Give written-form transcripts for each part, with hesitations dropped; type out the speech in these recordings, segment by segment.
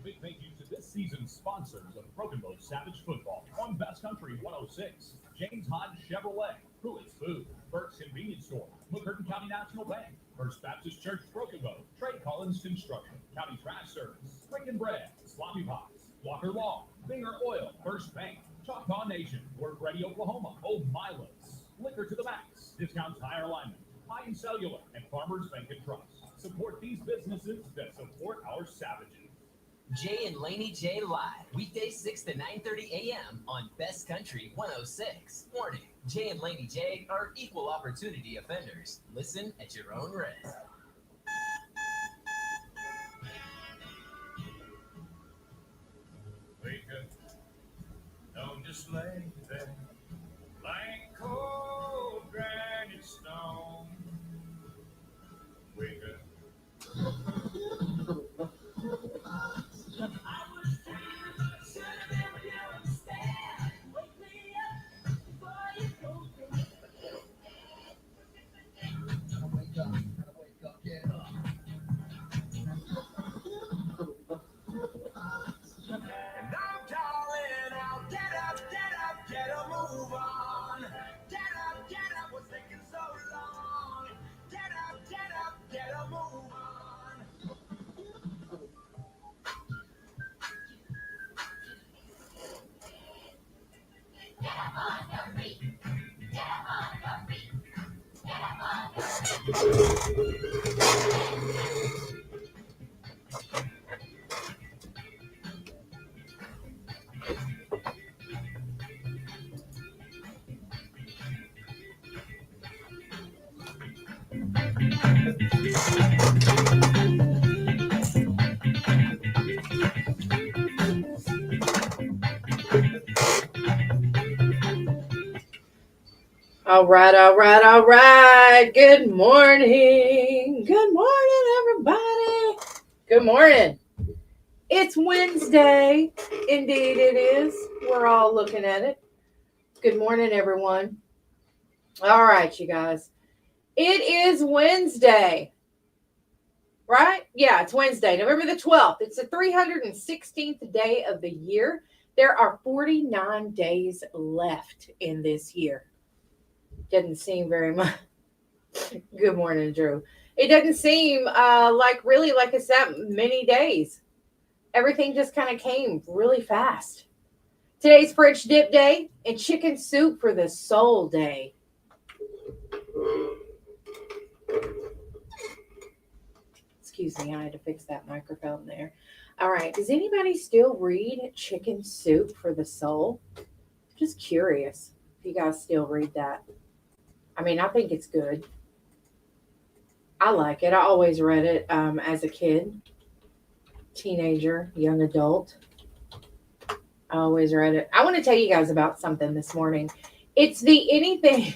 A big thank you to this season's sponsors of Broken Bow Savage Football on Best Country 106, James Hodge Chevrolet, Pruitt's Food, Burke's Convenience Store, McCurtain County National Bank, First Baptist Church Broken Bow, Trey Collins Construction, County Trash Service, Lincoln Bread, Sloppy Pots, Walker Law, Binger Oil, First Bank, Choctaw Nation, Work Ready Oklahoma, Old Milos, Liquor to the Max, Discount Tire Alignment, Pine Cellular, and Farmers Bank and Trust. Support these businesses that support our savages. Jay and Laney J live, weekdays 6 to 9:30 a.m. on Best Country 106. Warning, Jay and Laney J are equal opportunity offenders. Listen at your own risk. Wake up, don't just lay there like cold granite stone. Wake up. All right, all right, all right. Good morning. Good morning, everybody. Good morning. It's Wednesday. Indeed, it is. We're all looking at it. Good morning, everyone. All right, you guys. It is Wednesday, right? Yeah, it's Wednesday, November the 12th. It's the 316th day of the year. There are 49 days left in this year. Doesn't seem very much. Good morning, Drew. It doesn't seem like it's that many days. Everything just kind of came really fast. Today's French dip day and chicken soup for the soul day. Excuse me, I had to fix that microphone there. All right, does anybody still read chicken soup for the soul? Just curious if you guys still read that. I mean, I think it's good. I like it. I always read it as a kid, teenager, young adult. I always read it. I want to tell you guys about something this morning. It's the anything.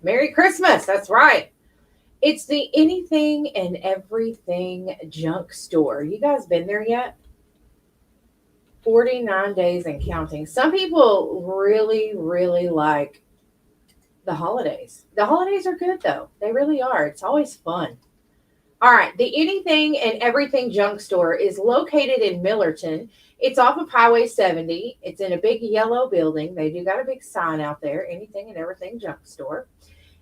Merry Christmas. That's right. It's the anything and everything junk store. You guys been there yet? 49 days and counting. Some people really, really like the holidays. The holidays are good though. They really are. It's always fun. All right. The Anything and Everything Junk Store is located in Millerton. It's off of Highway 70. It's in a big yellow building. They do got a big sign out there. Anything and Everything Junk Store.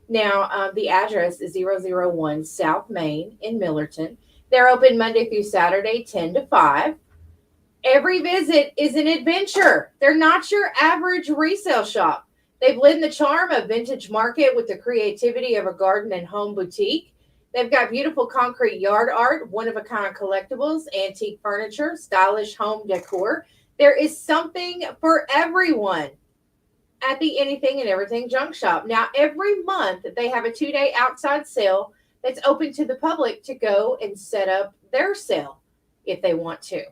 Now, the address is 001 South Main in Millerton. They're open Monday through Saturday, 10 to 5. Every visit is an adventure. They're not your average resale shop. They blend the charm of vintage market with the creativity of a garden and home boutique. They've got beautiful concrete yard art, one-of-a-kind collectibles, antique furniture, stylish home decor. There is something for everyone at the Anything and Everything Junk Shop. Now, every month, they have a 2-day outside sale that's open to the public to go and set up their sale if they want to.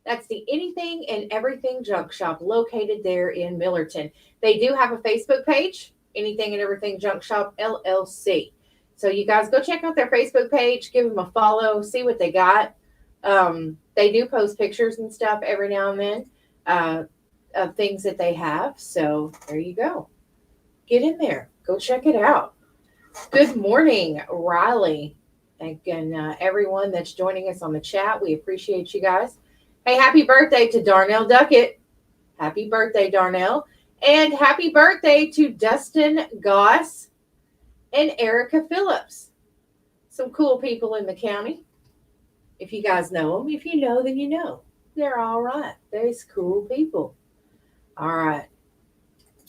That's the Anything and Everything Junk Shop located there in Millerton. They do have a Facebook page, Anything and Everything Junk Shop LLC. So you guys go check out their Facebook page, give them a follow, see what they got. They do post pictures and stuff every now and then of things that they have. So there you go. Get in there. Go check it out. Good morning, Riley. And everyone that's joining us on the chat. We appreciate you guys. Hey, happy birthday to Darnell Duckett. Happy birthday, Darnell. And happy birthday to Dustin Goss and Erica Phillips. Some cool people in the county. If you guys know them, if you know, then you know. They're all right. There's cool people. All right.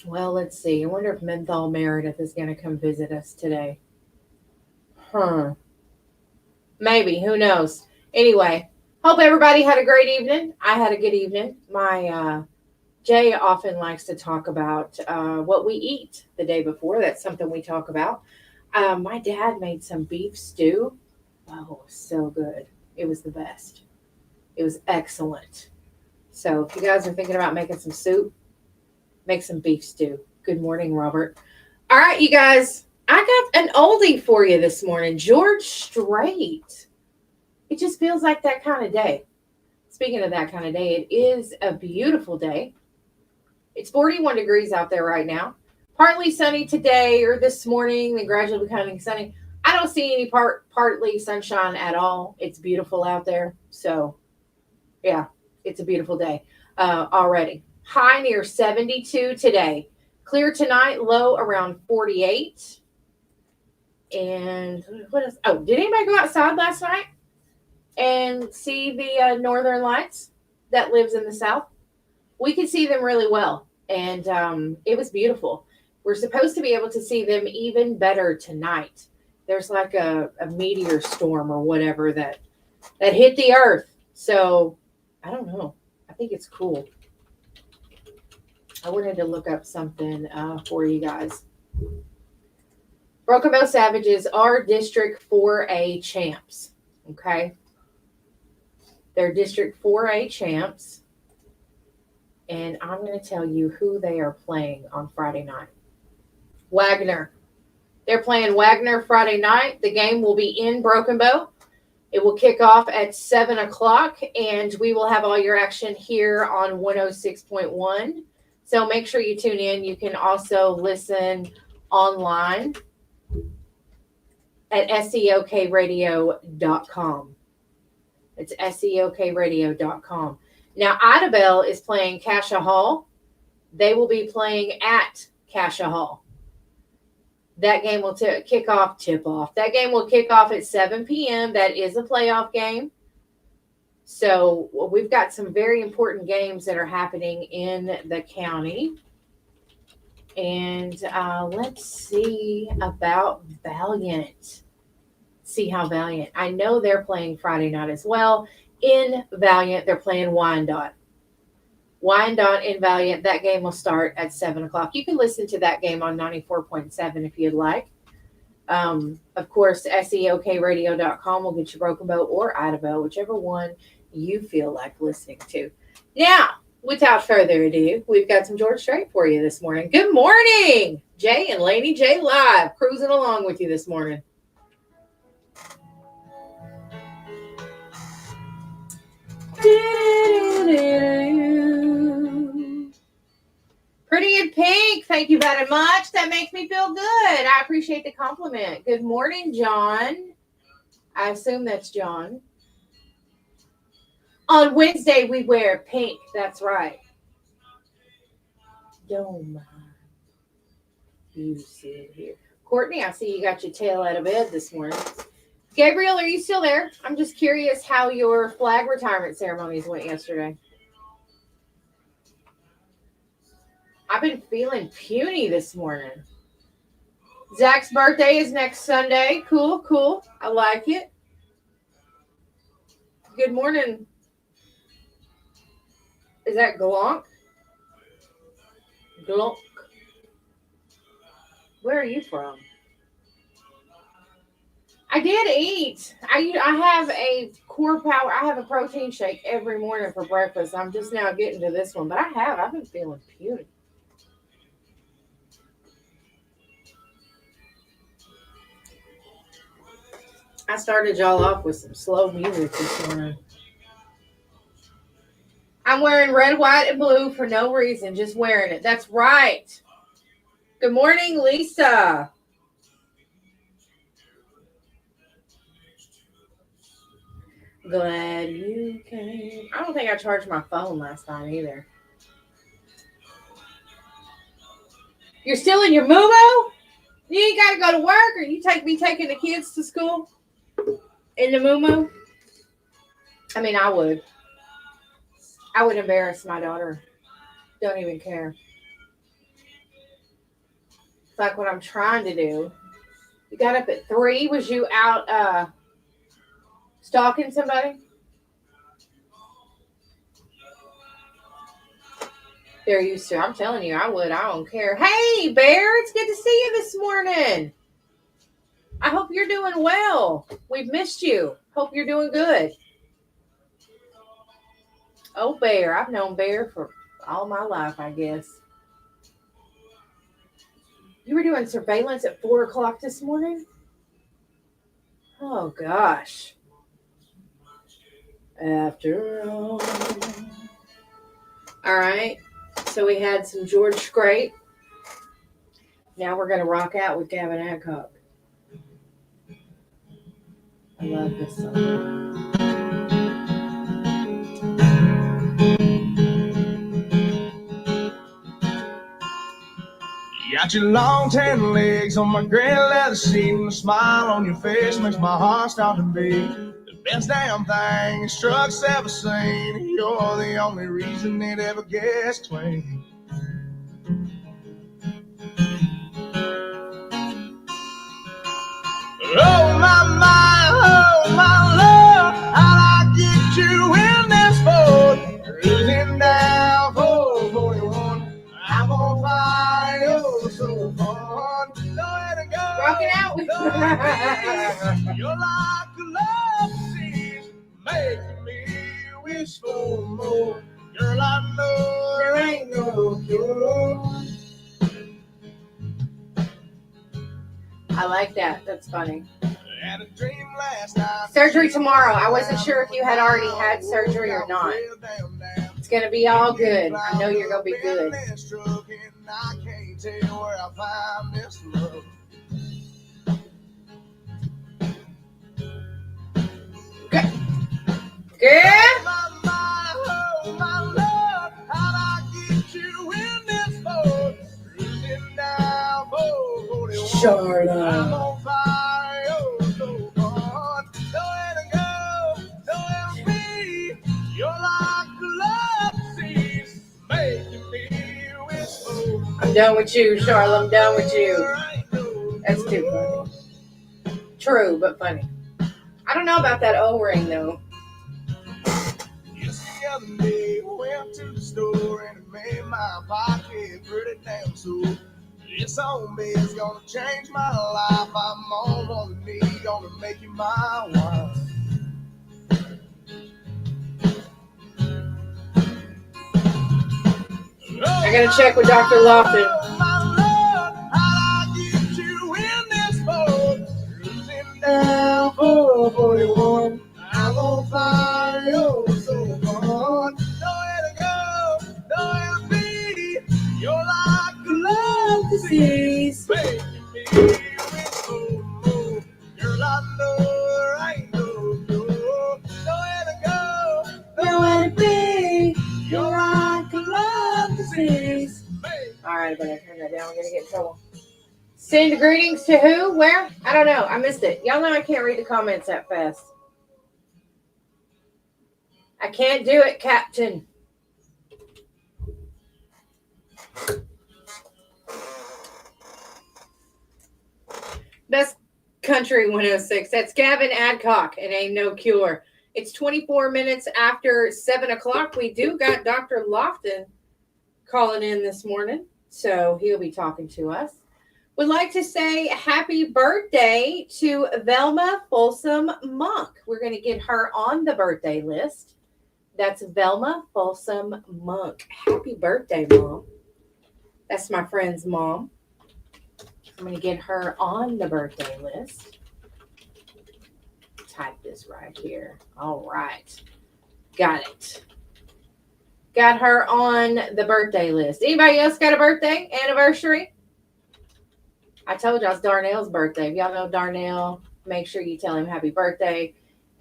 Well, let's see. I wonder if Menthol Meredith is going to come visit us today. Maybe. Who knows? Anyway, hope everybody had a great evening. I had a good evening. My Jay often likes to talk about what we eat the day before. That's something we talk about. My dad made some beef stew. Oh, so good. It was the best. It was excellent. So if you guys are thinking about making some soup, make some beef stew. Good morning, Robert. All right, you guys. I got an oldie for you this morning. George Strait. It just feels like that kind of day. Speaking of that kind of day, it is a beautiful day. It's 41 degrees out there right now. Partly sunny today or this morning, then gradually becoming sunny. I don't see any partly sunshine at all. It's beautiful out there. So, yeah, it's a beautiful day already. High near 72 today. Clear tonight, low around 48. And what else? Oh, did anybody go outside last night and see the northern lights that lives in the south? We could see them really well. And it was beautiful. We're supposed to be able to see them even better tonight. There's like a meteor storm or whatever that hit the earth. So I don't know. I think it's cool. I wanted to look up something for you guys. Broken Bow Savages are District 4A champs. Okay. They're District 4A champs. And I'm going to tell you who they are playing on Friday night. Wagner. They're playing Wagner Friday night. The game will be in Broken Bow. It will kick off at 7 o'clock, and we will have all your action here on 106.1. So make sure you tune in. You can also listen online at seokradio.com. It's seokradio.com. Now, Idabel is playing Cassia Hall. They will be playing at Cassia Hall. That game will tip off. That game will kick off at 7 p.m. That is a playoff game. So we've got some very important games that are happening in the county. And let's see about Valiant. See how Valiant. I know they're playing Friday night as well. In Valiant, they're playing Wyandotte. Wyandotte in Valiant, that game will start at 7 o'clock. You can listen to that game on 94.7 if you'd like. Of course, seokradio.com will get you Broken Bow or Idabel, whichever one you feel like listening to. Now, without further ado, we've got some George Strait for you this morning. Good morning, Jay and Laney J live, cruising along with you this morning. Pretty in pink. Thank you very much. That makes me feel good. I appreciate the compliment. Good morning, John. I assume that's John. On Wednesday, we wear pink. That's right. Don't mind. You sit here. Courtney, I see you got your tail out of bed this morning. Gabriel, are you still there? I'm just curious how your flag retirement ceremonies went yesterday. I've been feeling puny this morning. Zach's birthday is next Sunday. Cool. I like it. Good morning. Is that Glonk? Glonk. Where are you from? I did eat. I have a core power. I have a protein shake every morning for breakfast. I'm just now getting to this one, but I've been feeling puny. I started y'all off with some slow music this morning. I'm wearing red, white, and blue for no reason, just wearing it. That's right. Good morning, Lisa. Glad you came. I don't think I charged my phone last night either. You're still in your moo-moo? You ain't got to go to work, or you be taking the kids to school in the moo-moo? I mean, I would. I would embarrass my daughter. Don't even care. It's like what I'm trying to do. You got up at 3. Was you out stalking somebody? They're used to. I'm telling you, I would. I don't care. Hey, Bear, it's good to see you this morning. I hope you're doing well. We've missed you. Hope you're doing good. Oh, Bear. I've known Bear for all my life, I guess. You were doing surveillance at 4 o'clock this morning? Oh, gosh. After all. All right. So we had some George Strait. Now we're going to rock out with Gavin Adcock. I love this song. You got your long tan legs on my gray leather seat, and a smile on your face makes my heart start to beat. The best damn thing truck's ever seen. You're the only reason it ever gets clean. Oh my love, how'd I get you in this boat? Cruising down 441, I'm on fire, oh so fun. Don't let it go. Rock it out. You're like a love disease, making me wish for more. Girl, I know there ain't no cure. I like that. That's funny. Had a dream last night. Surgery tomorrow. I wasn't sure if you had already had surgery or not. It's going to be all good. I know you're going to be good. I can't tell where I find this love. Good. Good. My love, how'd I get you in this boat? Cruising down 441. Charlotte. I'm on fire, oh so fun. Don't let it go, don't let me. You're like love disease, making me whistle. I'm done with you, Charlotte. I'm done with you. That's too funny. True, but funny. I don't know about that O-ring, though. Just the other day, went to the store and it made my pocket pretty damn sore. This home is gonna change my life. I'm on one knee, gonna make you my wife. I gotta check with Dr. Lofton. My love, how'd I get you in this boat? Cruising down 441. I'm on fire, oh so fun. Don't let it go, don't let it be. You're like a love disease, making me wish for more. Girl, I know there ain't no cure. Don't let it go, don't let it be. You're like a love disease. All right, I better turn that down. We're gonna get in trouble. Send greetings to who? Where? I don't know. I missed it. Y'all know I can't read the comments that fast. I can't do it, Captain. Best Country 106. That's Gavin Adcock. It ain't no cure. It's 24 minutes after 7 o'clock. We do got Dr. Lofton calling in this morning, so he'll be talking to us. Would like to say happy birthday to Velma Folsom Monk. We're going to get her on the birthday list. That's Velma Folsom Monk. Happy birthday, Mom. That's my friend's mom. I'm going to get her on the birthday list. Type this right here. All right. Got it. Got her on the birthday list. Anybody else got a birthday anniversary? I told y'all it's Darnell's birthday. If y'all know Darnell, make sure you tell him happy birthday.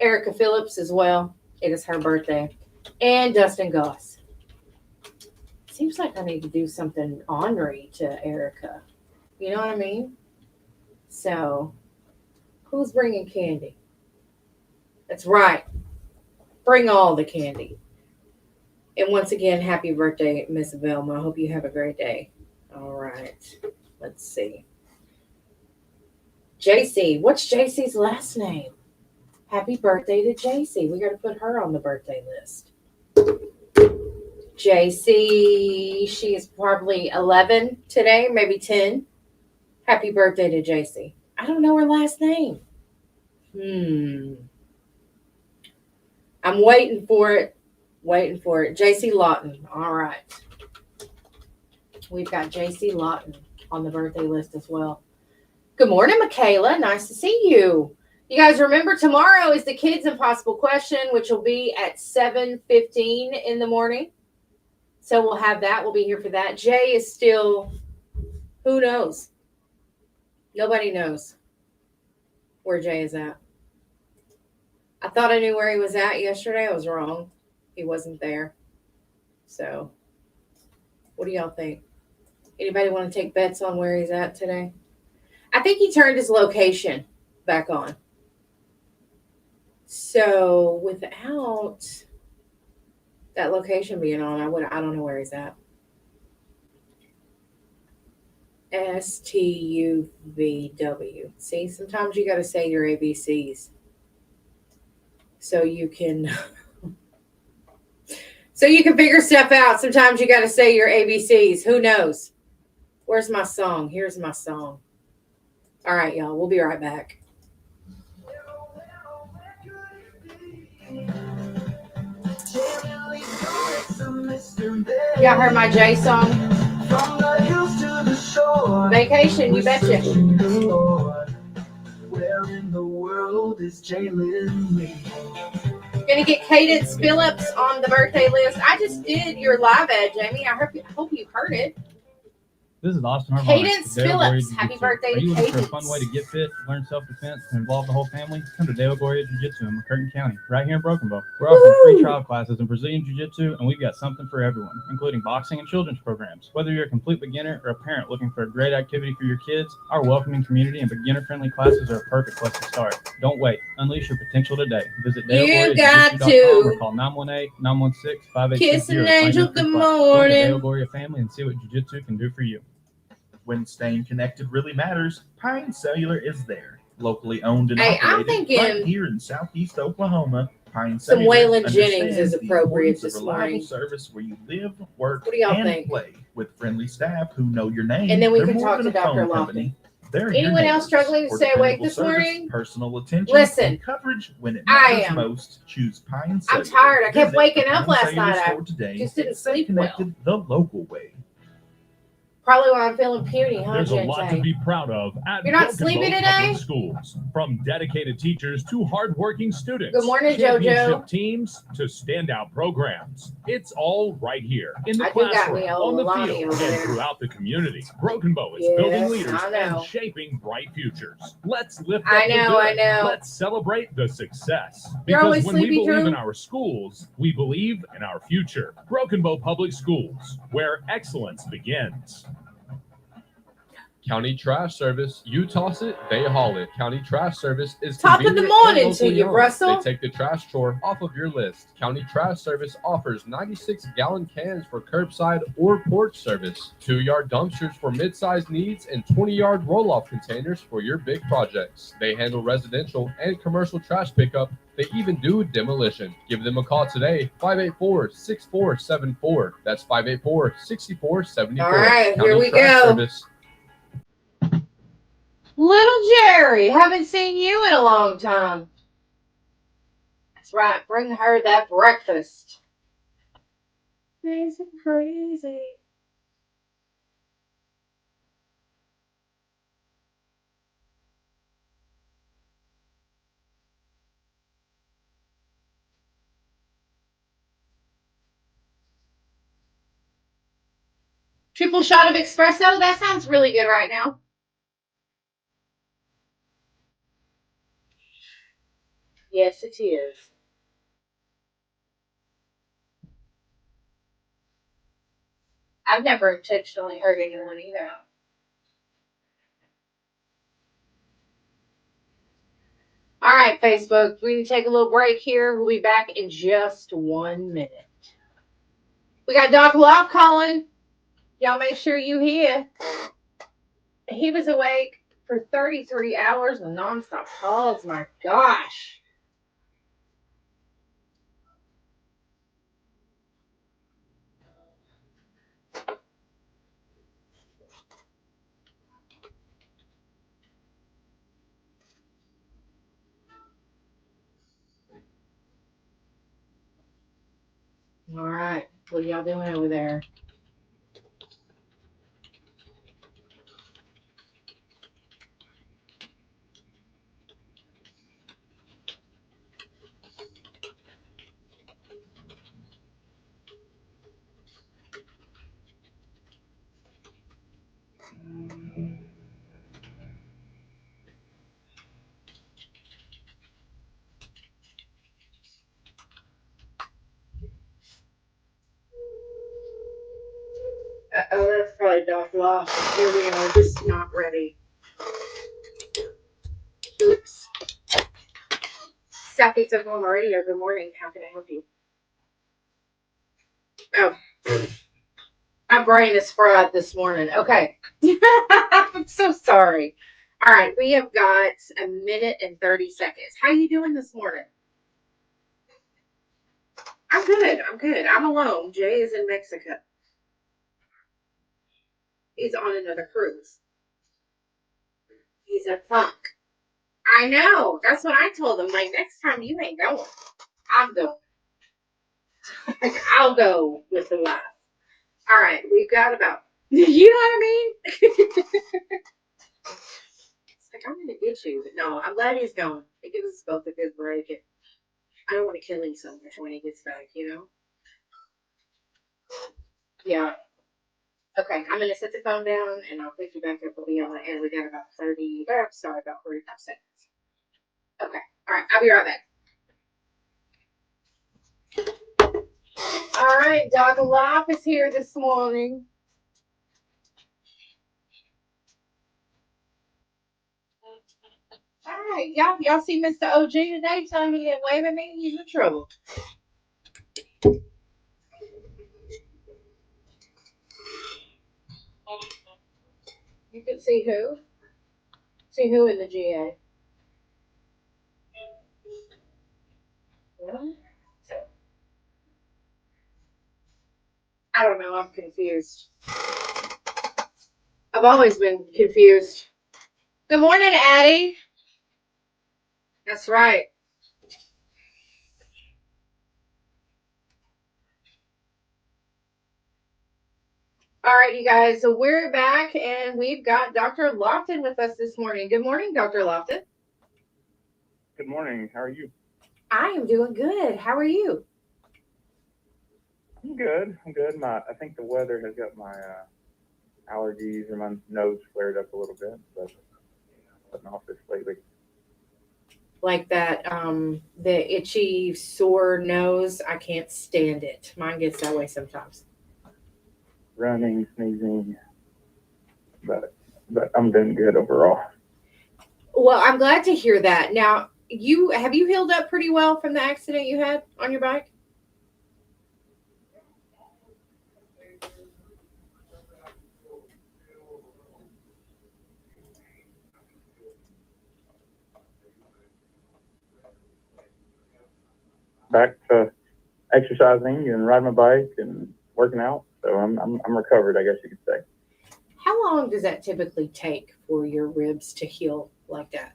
Erica Phillips as well. It is her birthday. And Dustin Goss. Seems like I need to do something honorary to Erica. You know what I mean? So, who's bringing candy? That's right. Bring all the candy. And once again, happy birthday, Miss Velma. I hope you have a great day. All right. Let's see. JC. What's JC's last name? Happy birthday to JC. We got to put her on the birthday list. JC, she is probably 11 today, maybe 10. Happy birthday to JC. I don't know her last name. I'm waiting for it. JC Lawton. All right. We've got JC Lawton on the birthday list as well. Good morning, Michaela. Nice to see you. You guys remember tomorrow is the Kids Impossible question, which will be at 7:15 in the morning. So we'll have that. We'll be here for that. Jay is still, who knows? Nobody knows where Jay is at. I thought I knew where he was at yesterday. I was wrong. He wasn't there. So, what do y'all think? Anybody want to take bets on where he's at today? I think he turned his location back on. So, without that location being on, I don't know where he's at. STUVW. See, sometimes you got to say your ABCs so you can figure stuff out. Sometimes you got to say your ABCs. Who knows? Where's my song? Here's my song. All right, y'all. We'll be right back. Y'all heard my J song? Vacation, you betcha. Where in the world is Jalen? Gonna get Cadence Phillips on the birthday list. I just did your live ad, Jamie. I hope you heard it. This is Austin Harmon. Cadence Phillips. Happy birthday to Cadence. Are you looking for a fun way to get fit, learn self-defense, and involve the whole family? Come to Dale Gloria Jiu-Jitsu in McCurtain County, right here in Broken Bow. We're offering free trial classes in Brazilian Jiu-Jitsu, and we've got something for everyone, including boxing and children's programs. Whether you're a complete beginner or a parent looking for a great activity for your kids, our welcoming community and beginner-friendly classes are a perfect place to start. Don't wait. Unleash your potential today. Visit DaleGloriaJiu-Jitsu.com or call 918-916-5860. Kiss an angel, good morning. Dale Gloria family and see what Jiu-Jitsu can do for you. When staying connected really matters, Pine Cellular is there. Locally owned and operated right here in southeast Oklahoma, Pine some Cellular Waylon Jennings is appropriate this morning. Service where you live, work, what do y'all and think? Play with friendly staff who know your name. And then we They're can more talk than to a phone Dr. company. Lofton. Anyone else struggling to stay awake this morning? Personal attention. Listen, and coverage when it matters most. Choose Pine Cellular. I'm tired. I kept Visit waking up last Cellular night. I store today. just didn't Stay sleep connected well. the local way. Probably why I'm feeling puny, huh, There's a lot to be proud of at You're not Broken sleeping Bow today? Public Schools. From dedicated teachers to hardworking students. Good morning, championship JoJo. teams to standout programs. It's all right here in the I do got classroom, me on the Lonnie field, over and there. throughout the community. Broken Bow is Yes, building leaders I know. and shaping bright futures. Let's lift up I the know, good. I know. Let's celebrate the success. You're Because always when we sleepy, believe Drew? in our schools, we believe in our future. Broken Bow Public Schools, where excellence begins. County Trash Service, you toss it, they haul it. County Trash Service is Top of the convenient morning and to locally you, owned. Russell. They take the trash chore off of your list. County Trash Service offers 96-gallon cans for curbside or porch service, 2-yard dumpsters for mid-sized needs, and 20-yard roll-off containers for your big projects. They handle residential and commercial trash pickup. They even do demolition. Give them a call today, 584-6474. That's 584-6474. All right, County here we Trash go. Service. Little Jerry, haven't seen you in a long time. That's right, bring her that breakfast. Crazy, crazy. Triple shot of espresso? That sounds really good right now. Yes, it is. I've never intentionally hurt anyone either. All right, Facebook, we need to take a little break here. We'll be back in just 1 minute. We got Doc Love calling. Y'all make sure you hear. He was awake for 33 hours of nonstop calls. My gosh. All right. What are y'all doing over there? Oh, that's probably Doc Love. Here we are, just not ready. Oops. Southeast Oklahoma Radio, good morning. How can I help you? Oh, my brain is fried this morning. Okay. I'm so sorry. All right, we have got 1 minute and 30 seconds. How you doing this morning? I'm good. I'm good. I'm alone. Jay is in Mexico. He's on another cruise. He's a punk. I know. That's what I told him. Like, next time you ain't going. I'm going. Like, I'll go with the laugh. All right, we've got about, you know what I mean? It's like, I'm going to get you. But no, I'm glad he's going. It gives us both a good break. And I don't want to kill him so much when he gets back, you know? Yeah. Okay, I'm going to set the phone down and I'll pick you back up. We'll be on the air. We got about 45 seconds. Okay. All right, I'll be right back. All right, Doc Lop is here this morning. All right, y'all see Mr. OG today? Telling me he didn't wave at me? He's in trouble. You can see who? See who in the GA? What? I don't know. I'm confused. I've always been confused. Good morning, Addie. That's right. All right, you guys. So we're back, and we've got Dr. Lofton with us this morning. Good morning, Dr. Lofton. Good morning. How are you? I am doing good. How are you? I'm good. I think the weather has got my allergies and my nose flared up a little bit, but putting off this lately. Like that, the itchy, sore nose. I can't stand it. Mine gets that way sometimes. Running, sneezing, but I'm doing good overall. Well, I'm glad to hear that. Now, have you healed up pretty well from the accident you had on your bike? Back to exercising and riding my bike and working out, so I'm recovered, I guess you could say. How long does that typically take for your ribs to heal like that?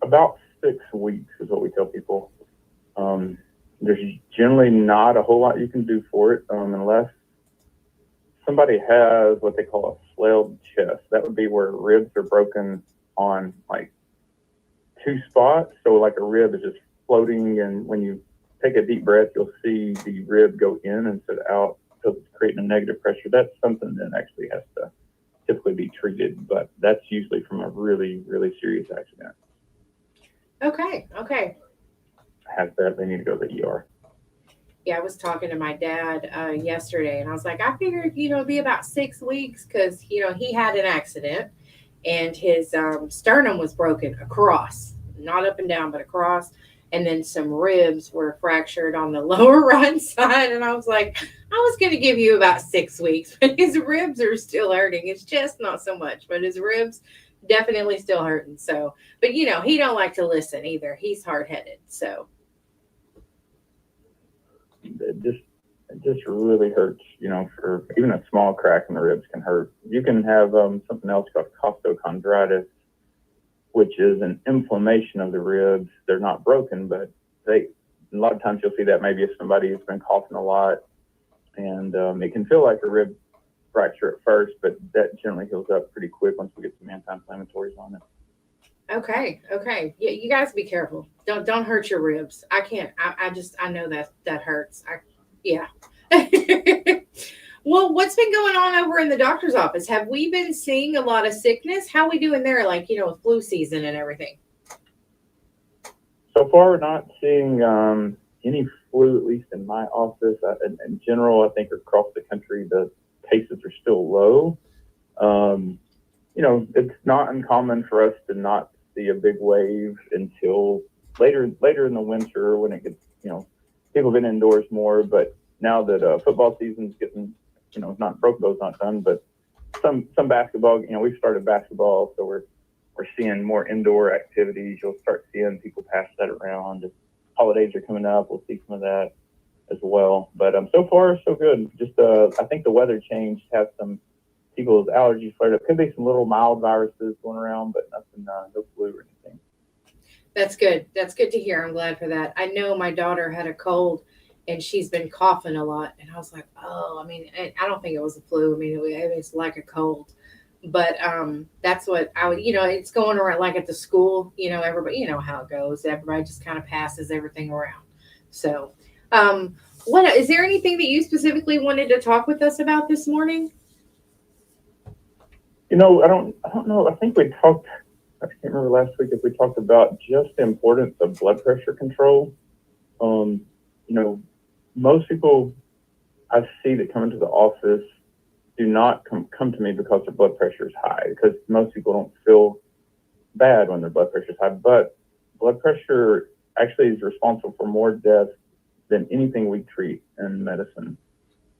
About 6 weeks is what we tell people. There's generally not a whole lot you can do for it unless somebody has what they call a flailed chest. That would be where ribs are broken on like 2 spots. So like a rib is just floating, and when you take a deep breath, you'll see the rib go in instead of out, because it's creating a negative pressure. That's something that actually has to typically be treated, but that's usually from a really, really serious accident. Okay. has that, they need to go to the ER. Yeah, I was talking to my dad yesterday, and I was like, I figured, it'd be about 6 weeks because, he had an accident and his sternum was broken across, not up and down, but across. And then some ribs were fractured on the lower right side. And I was like, I was going to give you about 6 weeks, but his ribs are still hurting. It's just not so much, but his ribs definitely still hurting. So, but he don't like to listen either. He's hard headed. So. It just really hurts, for even a small crack in the ribs can hurt. You can have something else called costochondritis, which is an inflammation of the ribs. They're not broken, but a lot of times you'll see that maybe if somebody has been coughing a lot, and it can feel like a rib fracture at first, but that generally heals up pretty quick once we get some anti-inflammatories on it. Okay. Yeah, you guys be careful. Don't hurt your ribs. I can't. I know that hurts. Yeah. Well, what's been going on over in the doctor's office? Have we been seeing a lot of sickness? How are we doing there? Like, with flu season and everything. So far, we're not seeing any flu, at least in my office. In general, I think across the country, the cases are still low. It's not uncommon for us to not see a big wave until later in the winter when it gets, people have been indoors more. But now that football season's getting, not Broken Bow's not done, but some basketball, we've started basketball, so we're seeing more indoor activities. You'll start seeing people pass that around. If holidays are coming up, we'll see some of that as well. But so far, so good. Just I think the weather change has some people's allergies flared up. Could be some little mild viruses going around, but nothing, no flu or anything. That's good. That's good to hear. I'm glad for that. I know my daughter had a cold and she's been coughing a lot. And I was like, oh, I don't think it was a flu. It's like a cold. But that's what I would, it's going around like at the school, everybody, how it goes. Everybody just kind of passes everything around. So what is there anything that you specifically wanted to talk with us about this morning? I don't know. I think we talked, I can't remember last week if we talked about just the importance of blood pressure control. Most people I see that come into the office do not come to me because their blood pressure is high, because most people don't feel bad when their blood pressure is high. But blood pressure actually is responsible for more deaths than anything we treat in medicine,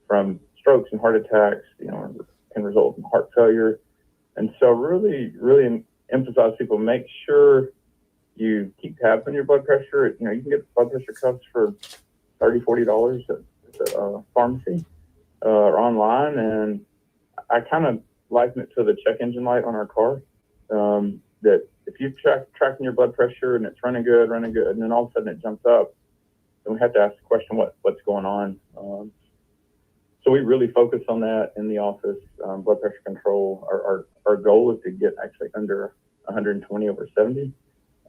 from strokes and heart attacks, can result in heart failure. And so really, really emphasize people, make sure you keep tabs on your blood pressure. You can get blood pressure cuffs for $30, $40 at the pharmacy or online. And I kind of liken it to the check engine light on our car, that if you're tracking your blood pressure and it's running good, and then all of a sudden it jumps up, then we have to ask the question, what's going on? So we really focus on that in the office, blood pressure control. Our goal is to get actually under 120 over 70.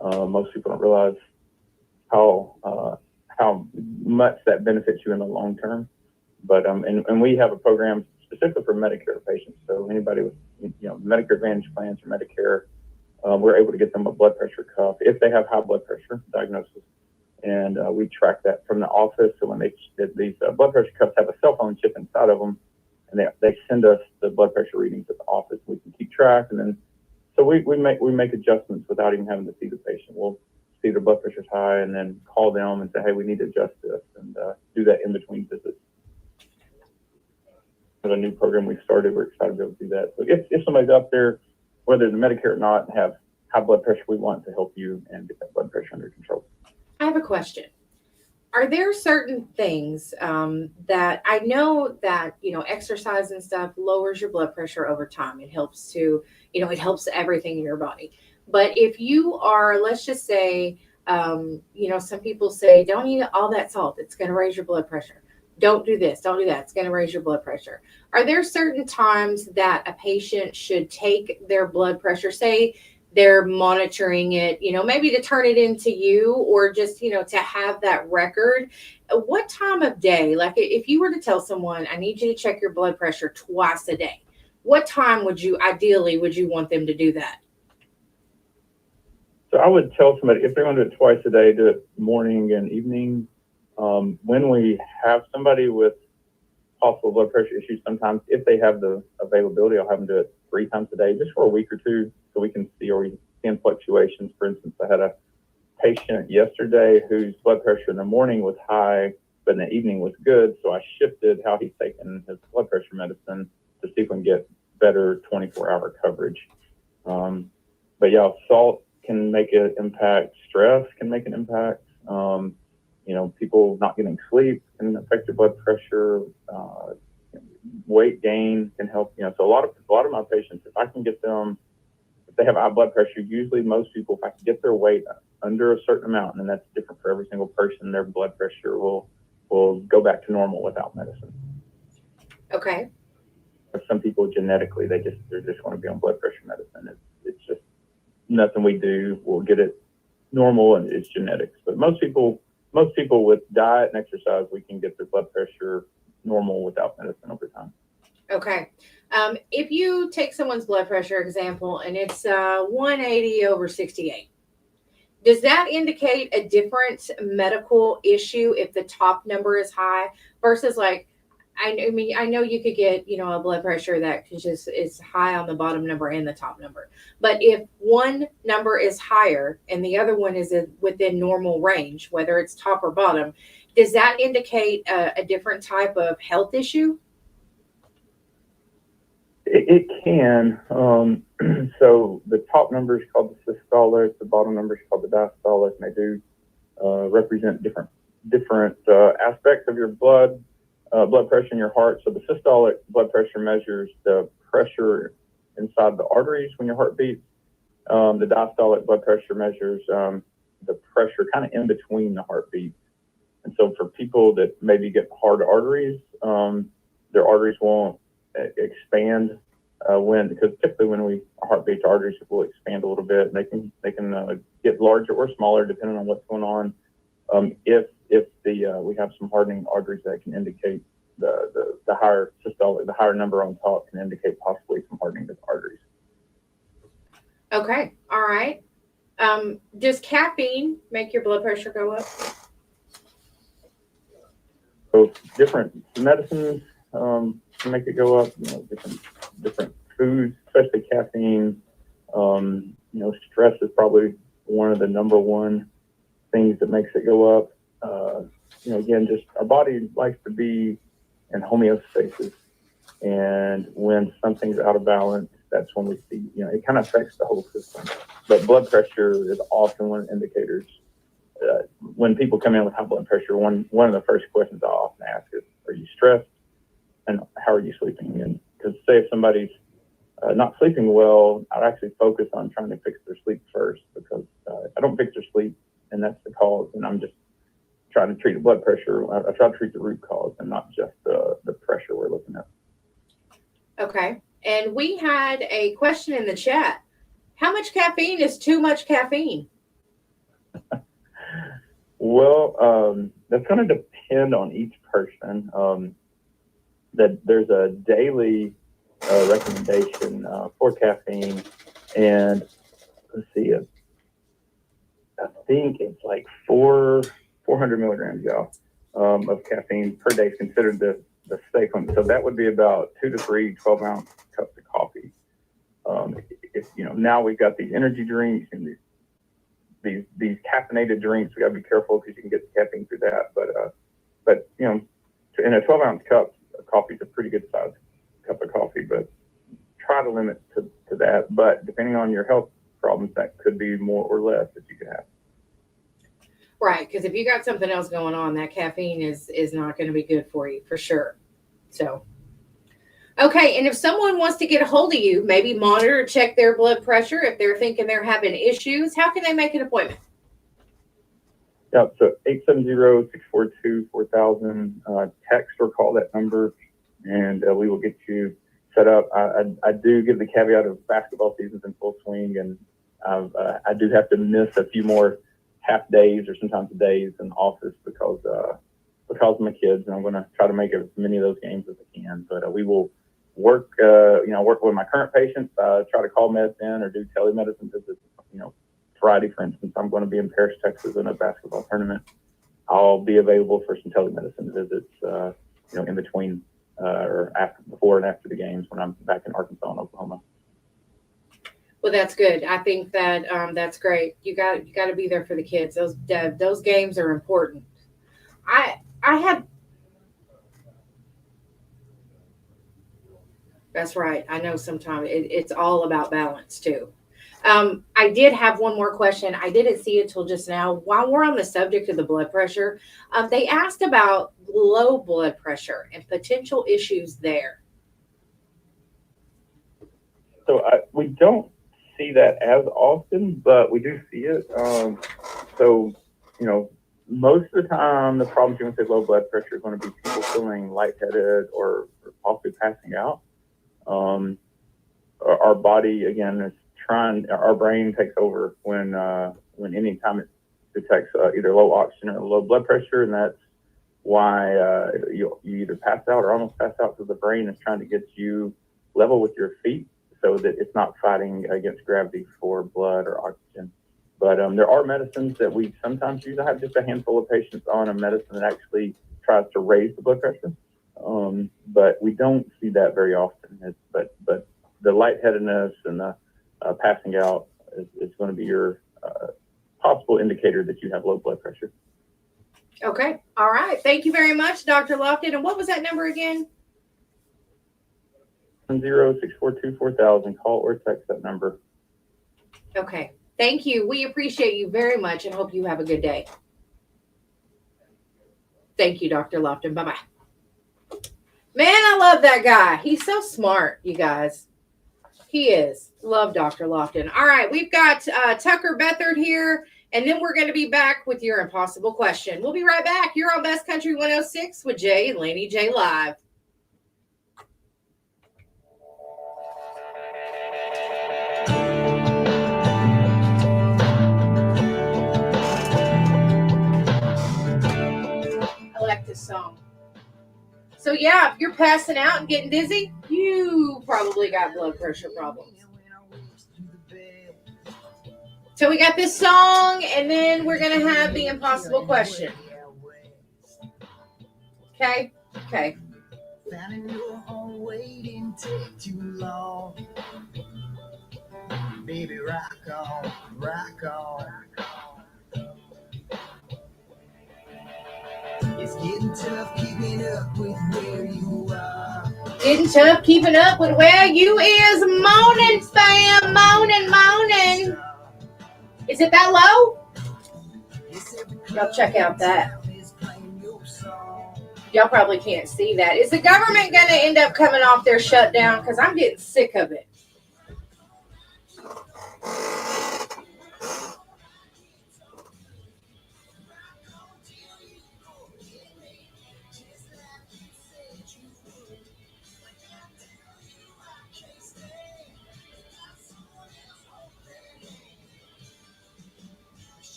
Most people don't realize how much that benefits you in the long term. But and we have a program specifically for Medicare patients. So anybody with Medicare Advantage plans or Medicare, we're able to get them a blood pressure cuff if they have high blood pressure diagnosis. And we track that from the office. So when these blood pressure cuffs have a cell phone chip inside of them, and they send us the blood pressure readings at the office. We can keep track, and then so we make adjustments without even having to see the patient. We'll see their blood pressure's high, and then call them and say, hey, we need to adjust this, and do that in between visits. We have a new program we started. We're excited to be able to do that. So if somebody's out there, whether they're Medicare or not, and have high blood pressure, we want to help you and get that blood pressure under control. I have a question. Are there certain things that I know that, exercise and stuff lowers your blood pressure over time? It helps to, it helps everything in your body. But if you are, let's just say, some people say, don't eat all that salt. It's going to raise your blood pressure. Don't do this. Don't do that. It's going to raise your blood pressure. Are there certain times that a patient should take their blood pressure, say, they're monitoring it, maybe to turn it into you, or just, to have that record? What time of day, like if you were to tell someone, I need you to check your blood pressure twice a day, what time would you want them to do that? So I would tell somebody if they're going to do it twice a day, do it morning and evening. When we have somebody with possible blood pressure issues, sometimes if they have the availability, I'll have them do it 3 times a day just for a week or two so we can see, or we see fluctuations. For instance, I had a patient yesterday whose blood pressure in the morning was high, but in the evening was good. So I shifted how he's taking his blood pressure medicine to see if we can get better 24-hour coverage. But yeah, salt can make an impact. Stress can make an impact. People not getting sleep can affect your blood pressure. Weight gain can help. So a lot of my patients, if I can get them, if they have high blood pressure, usually most people, if I can get their weight under a certain amount, and that's different for every single person, their blood pressure will go back to normal without medicine. Okay. Some people genetically, they're just going to be on blood pressure medicine. It's just nothing we do will get it normal, and it's genetics. But most people with diet and exercise, we can get their blood pressure normal without medicine over time. Okay. If you take someone's blood pressure example and it's 180/68, does that indicate a different medical issue if the top number is high versus like, I mean, I know you could get, a blood pressure that is high on the bottom number and the top number. But if one number is higher and the other one is within normal range, whether it's top or bottom, does that indicate a different type of health issue? It can. So the top number is called the systolic, the bottom number is called the diastolic, and they do represent different aspects of your blood pressure in your heart. So the systolic blood pressure measures the pressure inside the arteries when your heart beats. The diastolic blood pressure measures the pressure kind of in between the heartbeats. And so for people that maybe get hard arteries, their arteries won't expand because typically when our heart beats, arteries will expand a little bit, and they can get larger or smaller depending on what's going on. If we have some hardening arteries, that can indicate the higher systolic, the higher number on top can indicate possibly some hardening of the arteries. Okay. All right. Does caffeine make your blood pressure go up? So different medicines can make it go up. Different foods, especially caffeine. Stress is probably one of the number one things that makes it go up. Again, just our body likes to be in homeostasis, and when something's out of balance, that's when we see, it kind of affects the whole system. But blood pressure is often one of the indicators. When people come in with high blood pressure, one of the first questions I often ask is, are you stressed? And how are you sleeping? And because say if somebody's not sleeping well, I'd actually focus on trying to fix their sleep first, because if I don't fix their sleep and that's the cause, and I'm just trying to treat the blood pressure, I try to treat the root cause and not just the pressure we're looking at. Okay. And we had a question in the chat. How much caffeine is too much caffeine? Well, that's going to depend on each person. That there's a daily recommendation for caffeine, and let's see, I think it's like 400 milligrams, y'all, of caffeine per day is considered the safe one. So that would be about 2 to 3 12-ounce cups of coffee. Now we've got these energy drinks and these caffeinated drinks. We got to be careful because you can get the caffeine through that. But in a 12-ounce cup, coffee is a pretty good size cup of coffee. But try to limit to that. But depending on your health problems, that could be more or less that you could have. Right, because if you got something else going on, that caffeine is not going to be good for you, for sure. So, okay, and if someone wants to get a hold of you, maybe monitor or check their blood pressure, if they're thinking they're having issues, how can they make an appointment? Yeah, so 870-642-4000, text or call that number, and we will get you set up. I do give the caveat of basketball season's in full swing, and I do have to miss a few more half days or sometimes days in the office because of my kids, and I'm going to try to make as many of those games as I can. But we will work with my current patients, try to call meds in or do telemedicine visits, Friday, for instance, I'm going to be in Paris, Texas in a basketball tournament. I'll be available for some telemedicine visits, in between or before and after the games when I'm back in Arkansas and Oklahoma. Well, that's good. I think that that's great. You got to be there for the kids. Those games are important. I had. That's right. I know sometimes it's all about balance too. I did have one more question. I didn't see it till just now. While we're on the subject of the blood pressure, they asked about low blood pressure and potential issues there. So we don't see that as often, but we do see it. Most of the time, the problems you're going to see with low blood pressure are going to be people feeling lightheaded or possibly passing out. Our body, again, is our brain takes over when any time it detects either low oxygen or low blood pressure, and that's why you either pass out or almost pass out, because the brain is trying to get you level with your feet so that it's not fighting against gravity for blood or oxygen. But there are medicines that we sometimes use. I have just a handful of patients on a medicine that actually tries to raise the blood pressure, but we don't see that very often. But the lightheadedness and the passing out is going to be your possible indicator that you have low blood pressure. Okay. All right. Thank you very much, Dr. Lofton. And what was that number again? 10-642-4000. Call or text that number. Okay. Thank you. We appreciate you very much and hope you have a good day. Thank you, Dr. Lofton. Bye-bye. Man, I love that guy. He's so smart, you guys. He is. Love Dr. Lofton. All right. We've got Tucker Bethard here, and then we're going to be back with your impossible question. We'll be right back. You're on Best Country 106 with Jay and Laney J Live. I like this song. So yeah, if you're passing out and getting dizzy, you probably got blood pressure problems. So we got this song, and then we're going to have the impossible question. Okay? Okay. Baby, rock on, rock on. It's getting tough keeping up with where you are. Getting tough keeping up with where you is. Moaning, fam. Moaning, moaning. Is it that low? Y'all check out that. Y'all probably can't see that. Is the government going to end up coming off their shutdown? Because I'm getting sick of it.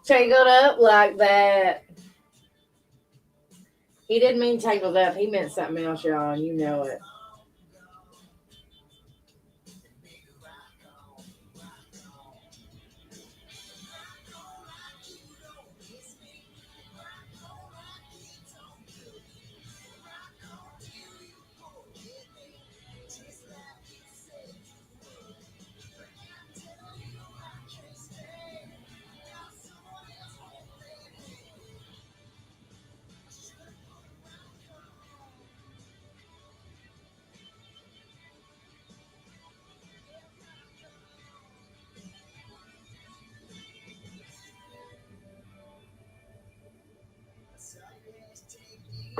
Tangled up like that. He didn't mean tangled up. He meant something else, y'all, and you know it.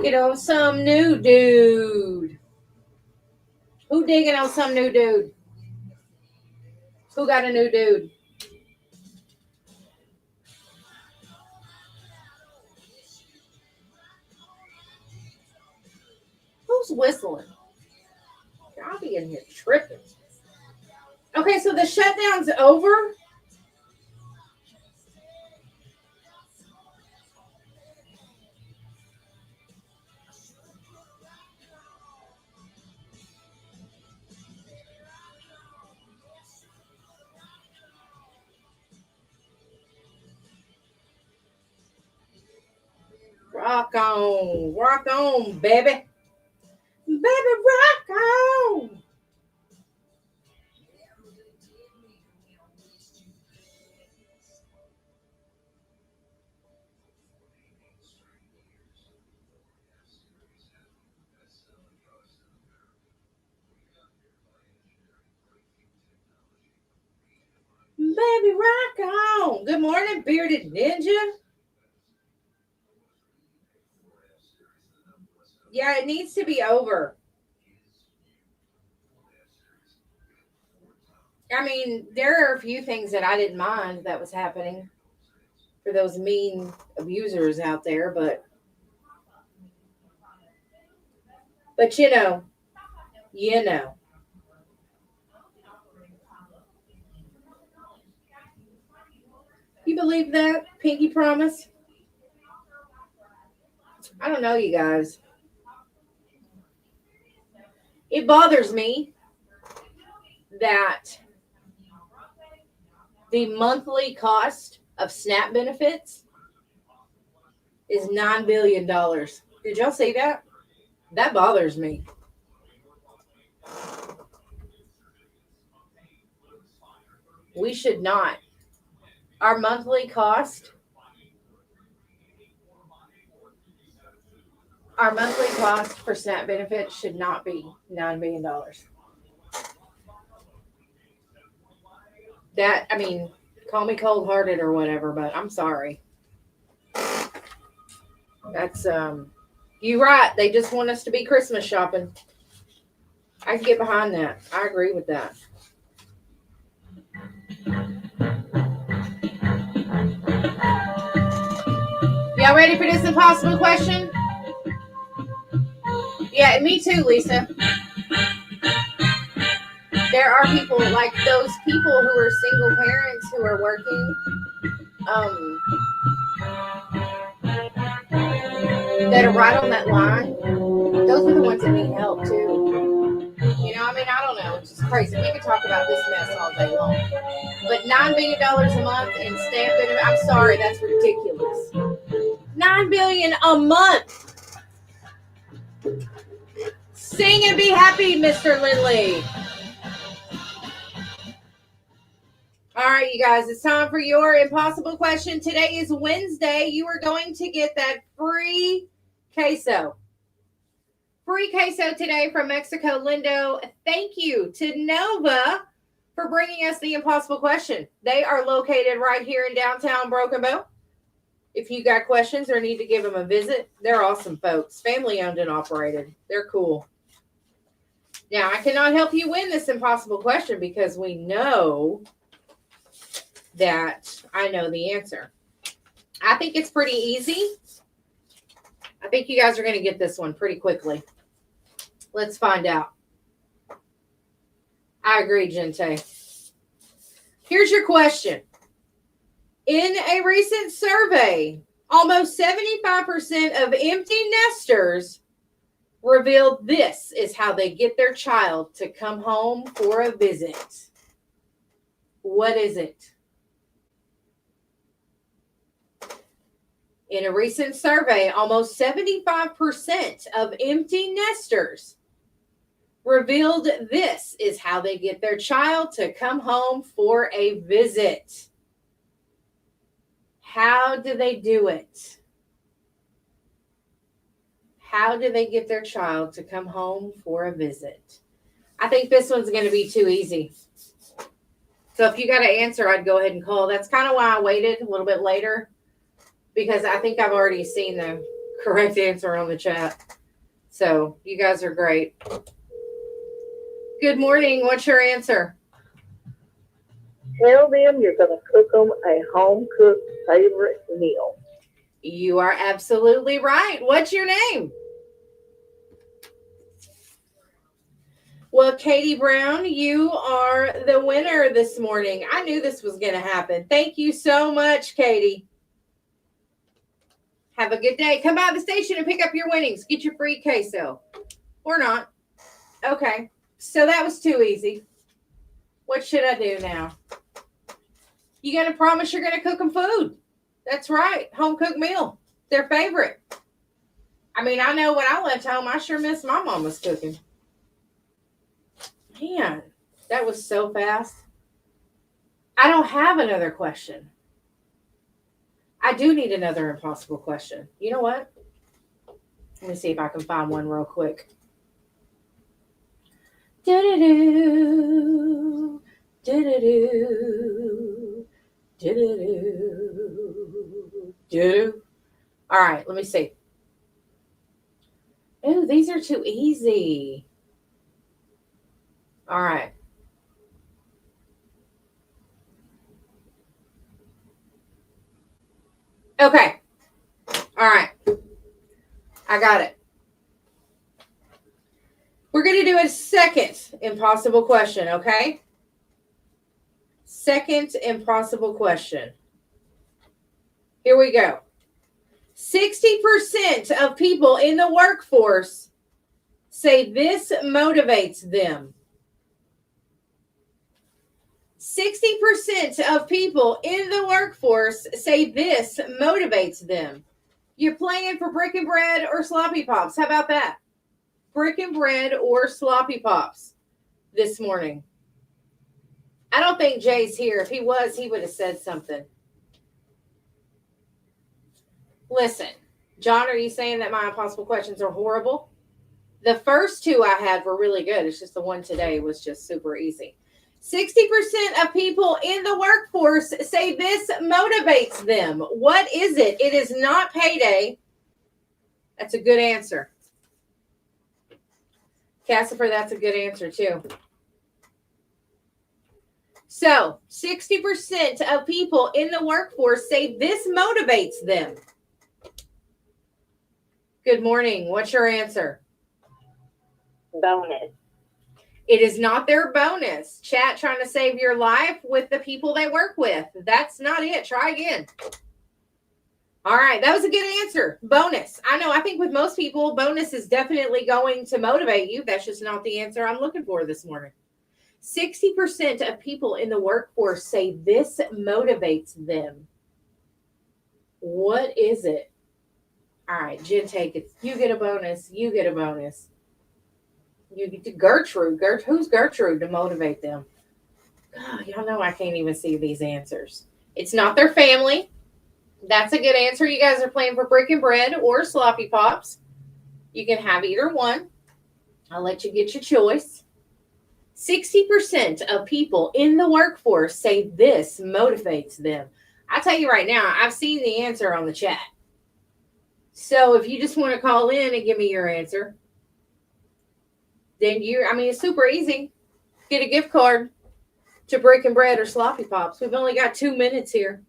Get on some new dude. Who digging on some new dude? Who got a new dude? Who's whistling? I'll be in here tripping. Okay, so the shutdown's over. Rock on, baby. Baby, rock on. Baby, rock on. Good morning, bearded ninja. Yeah, it needs to be over. I mean, there are a few things that I didn't mind that was happening for those mean abusers out there, but you know. You believe that? Pinky promise? I don't know, you guys. It bothers me that the monthly cost of SNAP benefits is $9 billion. Did y'all see that? That bothers me. We should not. Our monthly cost for SNAP benefits should not be $9 billion. That, I mean, call me cold-hearted or whatever, but I'm sorry. That's, you're right. They just want us to be Christmas shopping. I can get behind that. I agree with that. Y'all ready for this impossible question? Yeah, me too, Lisa. There are people like those people who are single parents who are working, that are right on that line. Those are the ones that need help too. You know, I mean, I don't know. It's just crazy. We could talk about this mess all day long. But $9 billion a month in SNAP benefits, I'm sorry, that's ridiculous. $9 billion a month. Sing and be happy, Mr. Lindley. All right, you guys, it's time for your impossible question. Today is Wednesday. You are going to get that free queso. Free queso today from Mexico Lindo. Thank you to Nova for bringing us the impossible question. They are located right here in downtown Broken Bow. If you got questions or need to give them a visit, they're awesome folks. Family owned and operated. They're cool. Now, I cannot help you win this impossible question because we know that I know the answer. I think it's pretty easy. I think you guys are going to get this one pretty quickly. Let's find out. I agree, Gente. Here's your question. In a recent survey, almost 75% of empty nesters revealed this is how they get their child to come home for a visit. What is it? In a recent survey, almost 75% of empty nesters revealed this is how they get their child to come home for a visit. How do they do it? How do they get their child to come home for a visit? I think this one's going to be too easy. So if you got an answer, I'd go ahead and call. That's kind of why I waited a little bit later, because I think I've already seen the correct answer on the chat. So you guys are great. Good morning. What's your answer? Tell them you're going to cook them a home-cooked favorite meal. You are absolutely right. What's your name? Well, Katie Brown, you are the winner this morning. I knew this was going to happen. Thank you so much, Katie. Have a good day. Come by the station and pick up your winnings. Get your free queso. Or not. Okay. So that was too easy. What should I do now? You going to promise you're going to cook them food? That's right. Home cooked meal. Their favorite. I mean, I know when I left home, I sure missed my mama's cooking. Man, that was so fast. I don't have another question. I do need another impossible question. You know what? Let me see if I can find one real quick. Do-do-do. Do-do-do. Do-do-do. Do. All right, let me see. Ooh, these are too easy. All right. Okay. All right. I got it. We're going to do a second impossible question, okay? Second impossible question. Here we go. 60% of people in the workforce say this motivates them. 60% of people in the workforce say this motivates them. You're playing for brick and bread or sloppy pops. How about that? Brick and bread or sloppy pops this morning. I don't think Jay's here. If he was, he would have said something. Listen, John, are you saying that my impossible questions are horrible? The first two I had were really good. It's just the one today was just super easy. 60% of people in the workforce say this motivates them. What is it? It is not payday. That's a good answer. Cassifer, that's a good answer too. So, 60% of people in the workforce say this motivates them. Good morning. What's your answer? Bonus. It is not their bonus. Chat trying to save your life with the people they work with. That's not it. Try again. All right. That was a good answer. Bonus. I know. I think with most people, bonus is definitely going to motivate you. That's just not the answer I'm looking for this morning. 60% of people in the workforce say this motivates them. What is it? All right, Jen, take it. You get a bonus. You get a bonus. You get to Gertrude. Who's Gertrude to motivate them? God, y'all know I can't even see these answers. It's not their family. That's a good answer. You guys are playing for brick and bread or sloppy pops. You can have either one. I'll let you get your choice. 60% of people in the workforce say this motivates them. I'll tell you right now, I've seen the answer on the chat. So if you just want to call in and give me your answer, then it's super easy. Get a gift card to Brick and Bread or Sloppy Pops. We've only got 2 minutes here.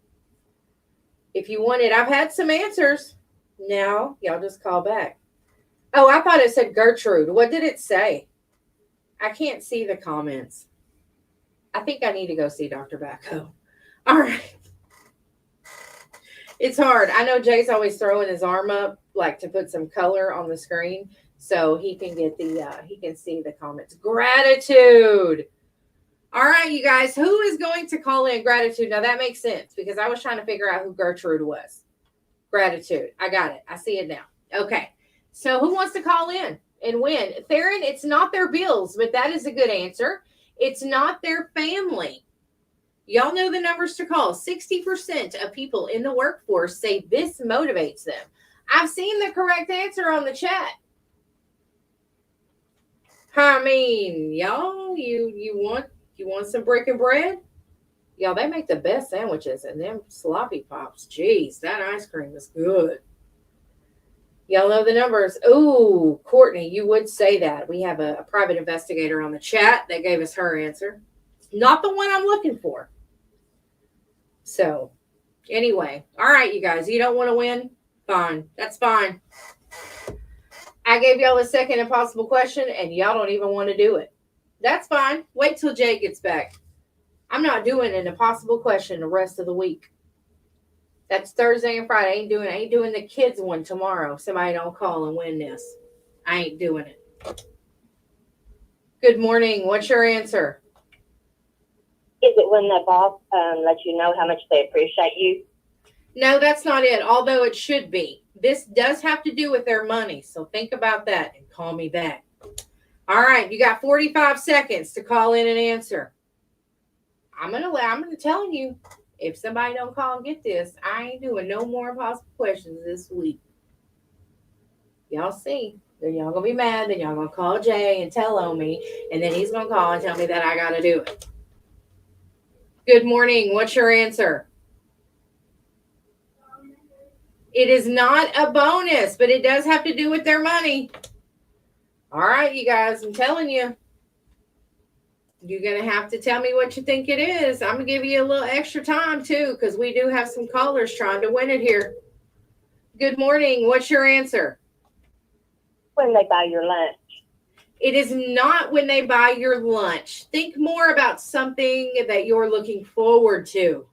If you want it, I've had some answers. Now, y'all just call back. Oh, I thought it said Gertrude. What did it say? I can't see the comments. I think I need to go see Dr. Backo. All right. It's hard. I know Jay's always throwing his arm up, like to put some color on the screen so he can get he can see the comments. Gratitude. All right, you guys, who is going to call in gratitude? Now that makes sense because I was trying to figure out who Gertrude was. Gratitude. I got it. I see it now. Okay. So who wants to call in and win? Theron, it's not their bills, but that is a good answer. It's not their family. Y'all know the numbers to call. 60% of people in the workforce say this motivates them. I've seen the correct answer on the chat. I mean, y'all, you want some brick and bread? Y'all, they make the best sandwiches and them sloppy pops. Jeez, that ice cream is good. Y'all know the numbers. Ooh, Courtney, you would say that. We have a private investigator on the chat that gave us her answer. Not the one I'm looking for. So, anyway. All right, you guys. You don't want to win? Fine. That's fine. I gave y'all a second impossible question, and y'all don't even want to do it. That's fine. Wait till Jay gets back. I'm not doing an impossible question the rest of the week. That's Thursday and Friday. I ain't doing the kids one tomorrow. Somebody don't call and win this. I ain't doing it. Good morning. What's your answer? Is it when the boss lets you know how much they appreciate you? No, that's not it. Although it should be. This does have to do with their money, so think about that and call me back. All right, you got 45 seconds to call in and answer. I'm gonna tell you, if somebody don't call and get this, I ain't doing no more impossible questions this week. Y'all see. Then y'all gonna be mad. Then y'all gonna call Jay and tell on me, and then he's gonna call and tell me that I gotta do it. Good morning. What's your answer? It is not a bonus, but it does have to do with their money. All right, you guys, I'm telling you. You're going to have to tell me what you think it is. I'm going to give you a little extra time, too, because we do have some callers trying to win it here. Good morning. What's your answer? When they buy your lunch. It is not when they buy your lunch. Think more about something that you're looking forward to.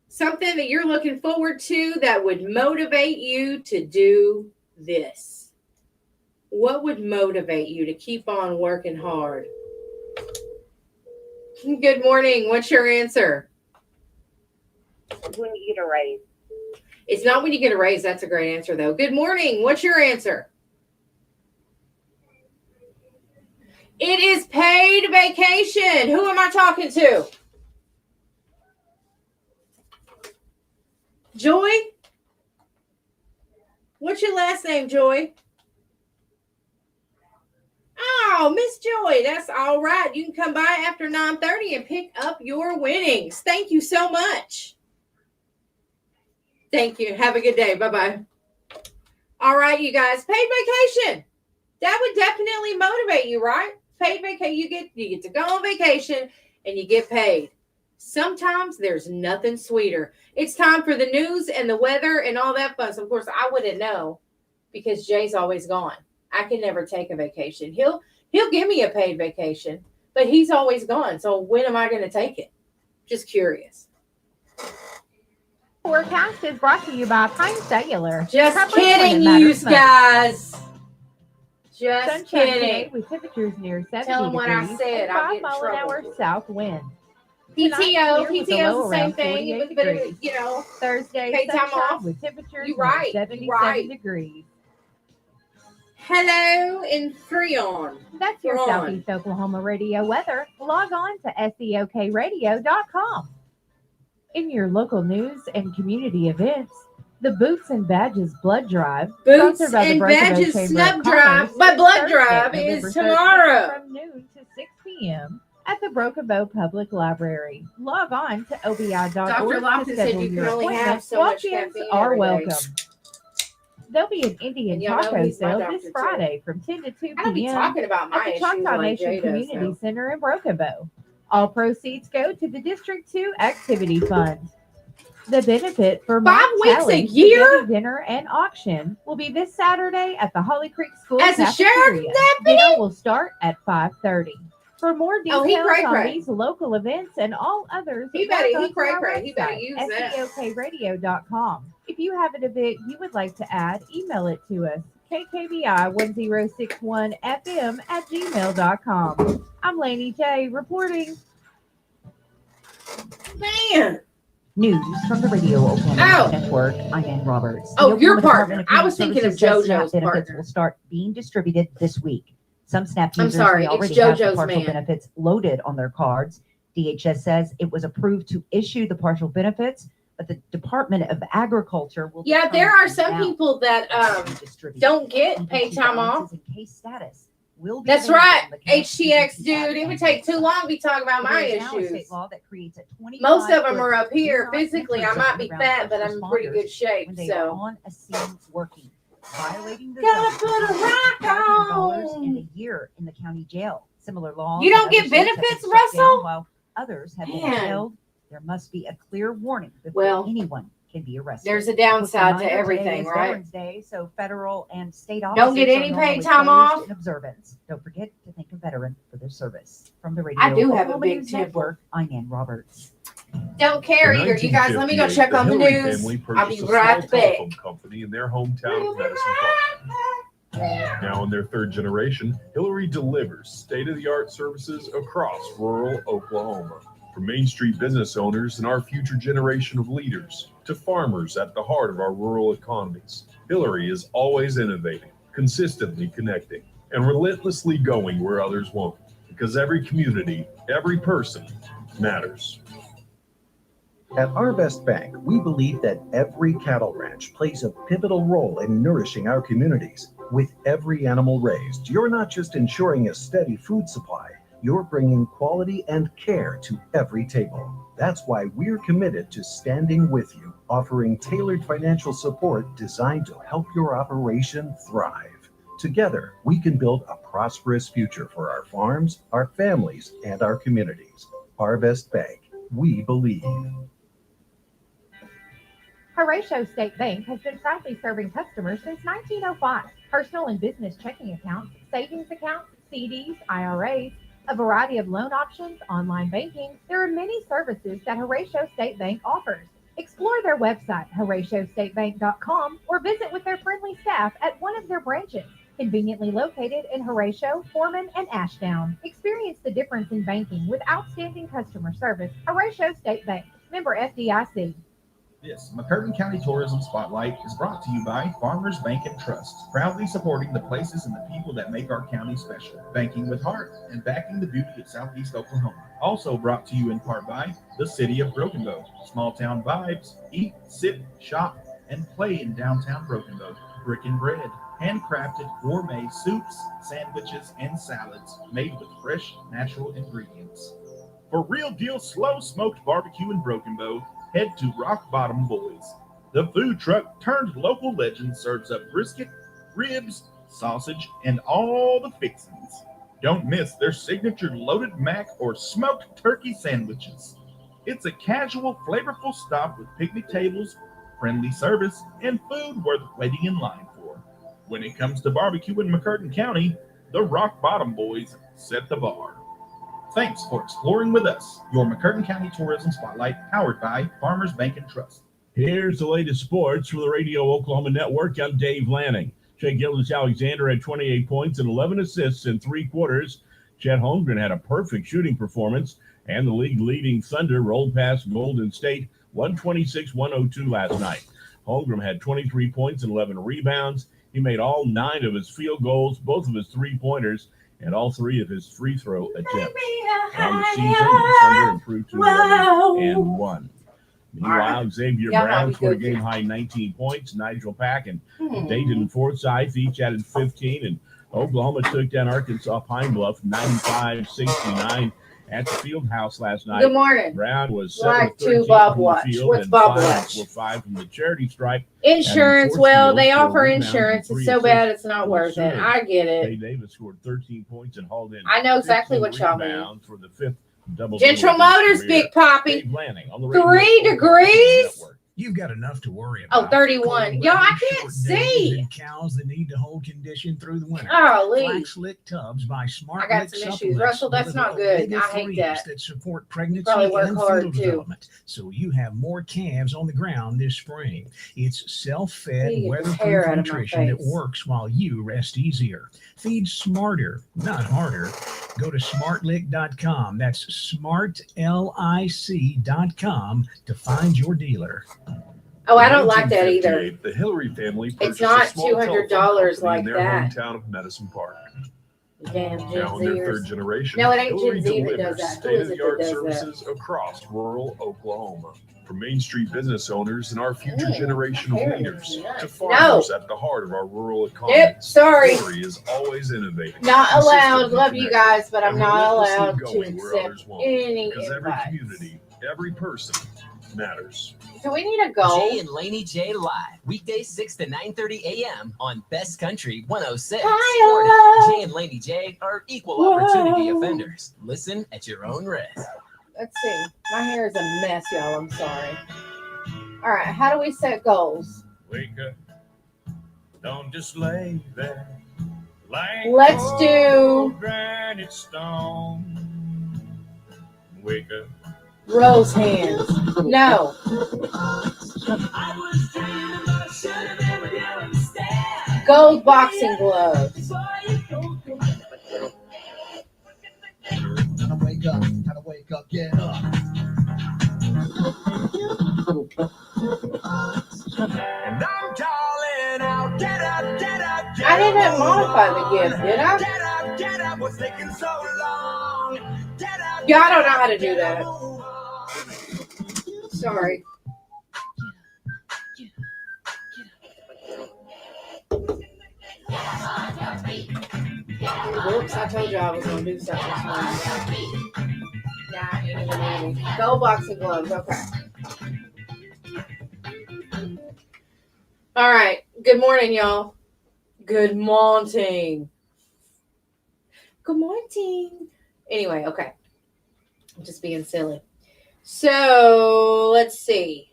Something that you're looking forward to that would motivate you to do this. What would motivate you to keep on working hard? Good morning. What's your answer? When you get a raise. It's not when you get a raise. That's a great answer, though. Good morning. What's your answer? It is paid vacation. Who am I talking to? Joy? What's your last name, Joy? Oh, Miss Joy, that's all right. You can come by after 9:30 and pick up your winnings. Thank you so much. Thank you. Have a good day. Bye-bye. All right, you guys. Paid vacation. That would definitely motivate you, right? Paid vacation. You get to go on vacation and you get paid. Sometimes there's nothing sweeter. It's time for the news and the weather and all that fun. So, of course, I wouldn't know because Jay's always gone. I can never take a vacation. He'll give me a paid vacation, but he's always gone. So when am I going to take it? Just curious. Forecast is brought to you by Pine Cellular. Just Properly kidding, when it you matters most. guys. Just Sunshine today kidding. with temperatures near 70 Tell 'em what I degrees said. and I'll 5 get in mile an trouble. hour south wind. PTO, Tonight, clear with a PTO's low the same around thing, 48 but degrees. you know, Thursday, paid time sunshine off. with temperatures You near right, you 77 right. degrees. Hello in Freon. That's your Southeast Oklahoma radio weather. Log on to SEOKradio.com. In your local news and community events, the Boots and Badges Blood Drive, Boots sponsored by the and Broken Bow Badges Chamber Snub of Drive. Commerce, My blood Thursday, drive November is 13th tomorrow. from noon to 6 p.m. at the Broken Bow Public Library. Log on to obi.org Dr. Lofton to said schedule you can your only have appointment. so much Walk-ins caffeine are every day. welcome. There'll be an Indian And y'all know taco he's my sale doctor, this too. Friday from 10 to 2 I don't be p.m. talking about at my the issues Choctaw like Nation Jay does, Community though. Center in Broken Bow. All proceeds go to the District 2 Activity Fund. The benefit for 5 Mike weeks a Talley year? spaghetti dinner and auction will be this Saturday at the Holly Creek School As a sheriff cafeteria. deputy? Dinner will start at 5:30. For more Oh, he details on cray-cray. these local events and all others, He better- log he on to our cray-cray. He better website, use that. SEOKradio.com. If you have an event you would like to add, email it to us, kkbi1061fm@gmail.com. I'm Laney J reporting. Man. News from the Radio Oklahoma Oh. Network. I'm Ann Roberts. The Oh, your Oklahoma partner. Department of I Human was thinking of Services says JoJo's SNAP benefits partner. will start being distributed this week. Some SNAP I'm users sorry, may it's already have the JoJo's partial man. benefits loaded on their cards. DHS says it was approved to issue the partial benefits, but the Department of Agriculture will. Yeah, there determine are some the amount people that to be distributed. don't get EBT paid time off. balances and case status will be That's available right, on the county HTX EBT app dude. It would and take too website. long to be talking about my There is now a issues. state law that creates a 25 Most of them are foot up here. do not Physically, I enter might be zone fat, around but first I'm in pretty responders good shape. when they are So on a scene working, violating the gotta zone. put a rock $500 on. and a year in the county jail. Similar laws. You don't in get other states have been benefits, struck down, Russell? While others have been Man. upheld. There must be a clear warning before Well, anyone can be arrested. there's a Quick downside to reminder, today everything, is right? Veterans Day, so federal and state Don't offices get are any normally paid time closed off. in observance. Don't forget to thank a veteran for their service. From the Radio I do have a Oklahoma big News temper. Network, I'm Ann Roberts. Don't care In either. You guys, let me go 1958, check on the Hillary news. family I'll purchased be a right small back. telephone company in their hometown of Medicine Park. Now in their third generation, Hillary delivers state-of-the-art services across rural Oklahoma. From Main Street business owners and our future generation of leaders to farmers at the heart of our rural economies, Hillary is always innovating, consistently connecting, and relentlessly going where others won't. Because every community, every person matters. At Our Best Bank, we believe that every cattle ranch plays a pivotal role in nourishing our communities. With every animal raised, you're not just ensuring a steady food supply, you're bringing quality and care to every table. That's why we're committed to standing with you, offering tailored financial support designed to help your operation thrive. Together, we can build a prosperous future for our farms, our families, and our communities. Our Best Bank, we believe. Horatio State Bank has been proudly serving customers since 1905. Personal and business checking accounts, savings accounts, CDs, IRAs, a variety of loan options, online banking. There are many services that Horatio State Bank offers. Explore their website, HoratioStateBank.com, or visit with their friendly staff at one of their branches, conveniently located in Horatio, Foreman, and Ashdown. Experience the difference in banking with outstanding customer service. Horatio State Bank, member FDIC. This McCurtain County Tourism Spotlight is brought to you by Farmers Bank and Trust, proudly supporting the places and the people that make our county special. Banking with heart and backing the beauty of Southeast Oklahoma. Also brought to you in part by the City of Broken Bow. Small town vibes. Eat, sit, shop, and play in downtown Broken Bow. Brick and Bread. Handcrafted gourmet soups, sandwiches, and salads made with fresh, natural ingredients. For real deal slow smoked barbecue in Broken Bow, head to Rock Bottom Boys. The food truck turned local legend serves up brisket, ribs, sausage, and all the fixings. Don't miss their signature loaded mac or smoked turkey sandwiches. It's a casual, flavorful stop with picnic tables, friendly service, and food worth waiting in line for. When it comes to barbecue in McCurtain County, the Rock Bottom Boys set the bar. Thanks for exploring with us. Your McCurtain County Tourism Spotlight, powered by Farmers Bank and Trust. Here's the latest sports from the Radio Oklahoma Network. I'm Dave Lanning. Shea Gildas-Alexander had 28 points and 11 assists in 3 quarters. Chet Holmgren had a perfect shooting performance, and the league-leading Thunder rolled past Golden State 126-102 last night. Holmgren had 23 points and 11 rebounds. He made all 9 of his field goals, both of his three-pointers, and all 3 of his free throw attempts. On the season, the Thunder improved to 11-1. Meanwhile, Xavier Brown scored a game-high 19 points. Nigel Pack and Dayton Forsyth each added 15, and Oklahoma took down Arkansas Pine Bluff 95-69 at the field house last night. Good morning. Brown was 7 Like of 13 to Bob from Watch. the field, What's and Bob 5 Watch? were 5 from the charity stripe. Insurance. And Well, they Forsyth offer rebounds and insurance. 3 It's so assists. bad it's not worth it. I get Tay it. Davis scored 13 points and hauled in. I know exactly 15 what y'all mean. rebounds for the 5th double. General Motors, Big Poppy. Dave Lanning on the Radio 3 Oklahoma degrees. Network. You've got enough to worry about. Oh, 31. Cold Y'all, I weather, can't short see. days, and cows that need to hold condition through the winter. Golly. Flax Slick Tubs by Smart I got Lick some issues. Supplements Russell, that's deliver not good. omega I hate 3s that. support pregnancy Probably work and hard, fetal too. development, so you have more calves on the ground this spring. It's self-fed, You get the hair weatherproof out of my nutrition that face. works while you rest easier. Feed smarter, not harder. Go to smartlick.com. That's smartlic.com to find your dealer. Oh, I don't like that either. 1958, The Hillary family It's purchased not a small telephone $200 company like in their that. hometown of Medicine Park. Damn Gen Now in their Zers. 3rd generation, No, it ain't Hillary Gen Z that delivers does that. Who is it that state-of-the-art does that? services across rural Oklahoma. From Main Street business owners and our future Mm, generation of hair leaders is nice. to farmers No. at the heart of our rural economy. Nope, sorry. Hillary is always innovating. Not allowed. consistently Love you connecting, guys, but I'm and not relentlessly allowed to going where accept others won't. any Because every invites. community, every person matters. Do we need a goal? Jay and Laney J live weekdays 6 to 9:30 a.m. on Best Country 106. Hiya. Warning, Jay and Laney J are equal Whoa. opportunity offenders. Listen at your own risk. Let's see. My hair is a mess, y'all. I'm sorry. All right. How do we set goals? Wake up. Don't just lay there. Like Let's do granite stone. Wake up. rose hands. No. Gold boxing gloves. Gotta wake up, get up. And I'm calling out, get up, get up, get up. I didn't modify the gift, did I? Get up, what's taking so long? Get up. Yeah, I don't know how to do that. Sorry. Whoops, I told you I was going to do something this morning. Nah, ain't even moving. Gold boxing gloves, okay. All right. Good morning, y'all. Good morning. Good morning. Anyway, okay. I'm just being silly. So, let's see.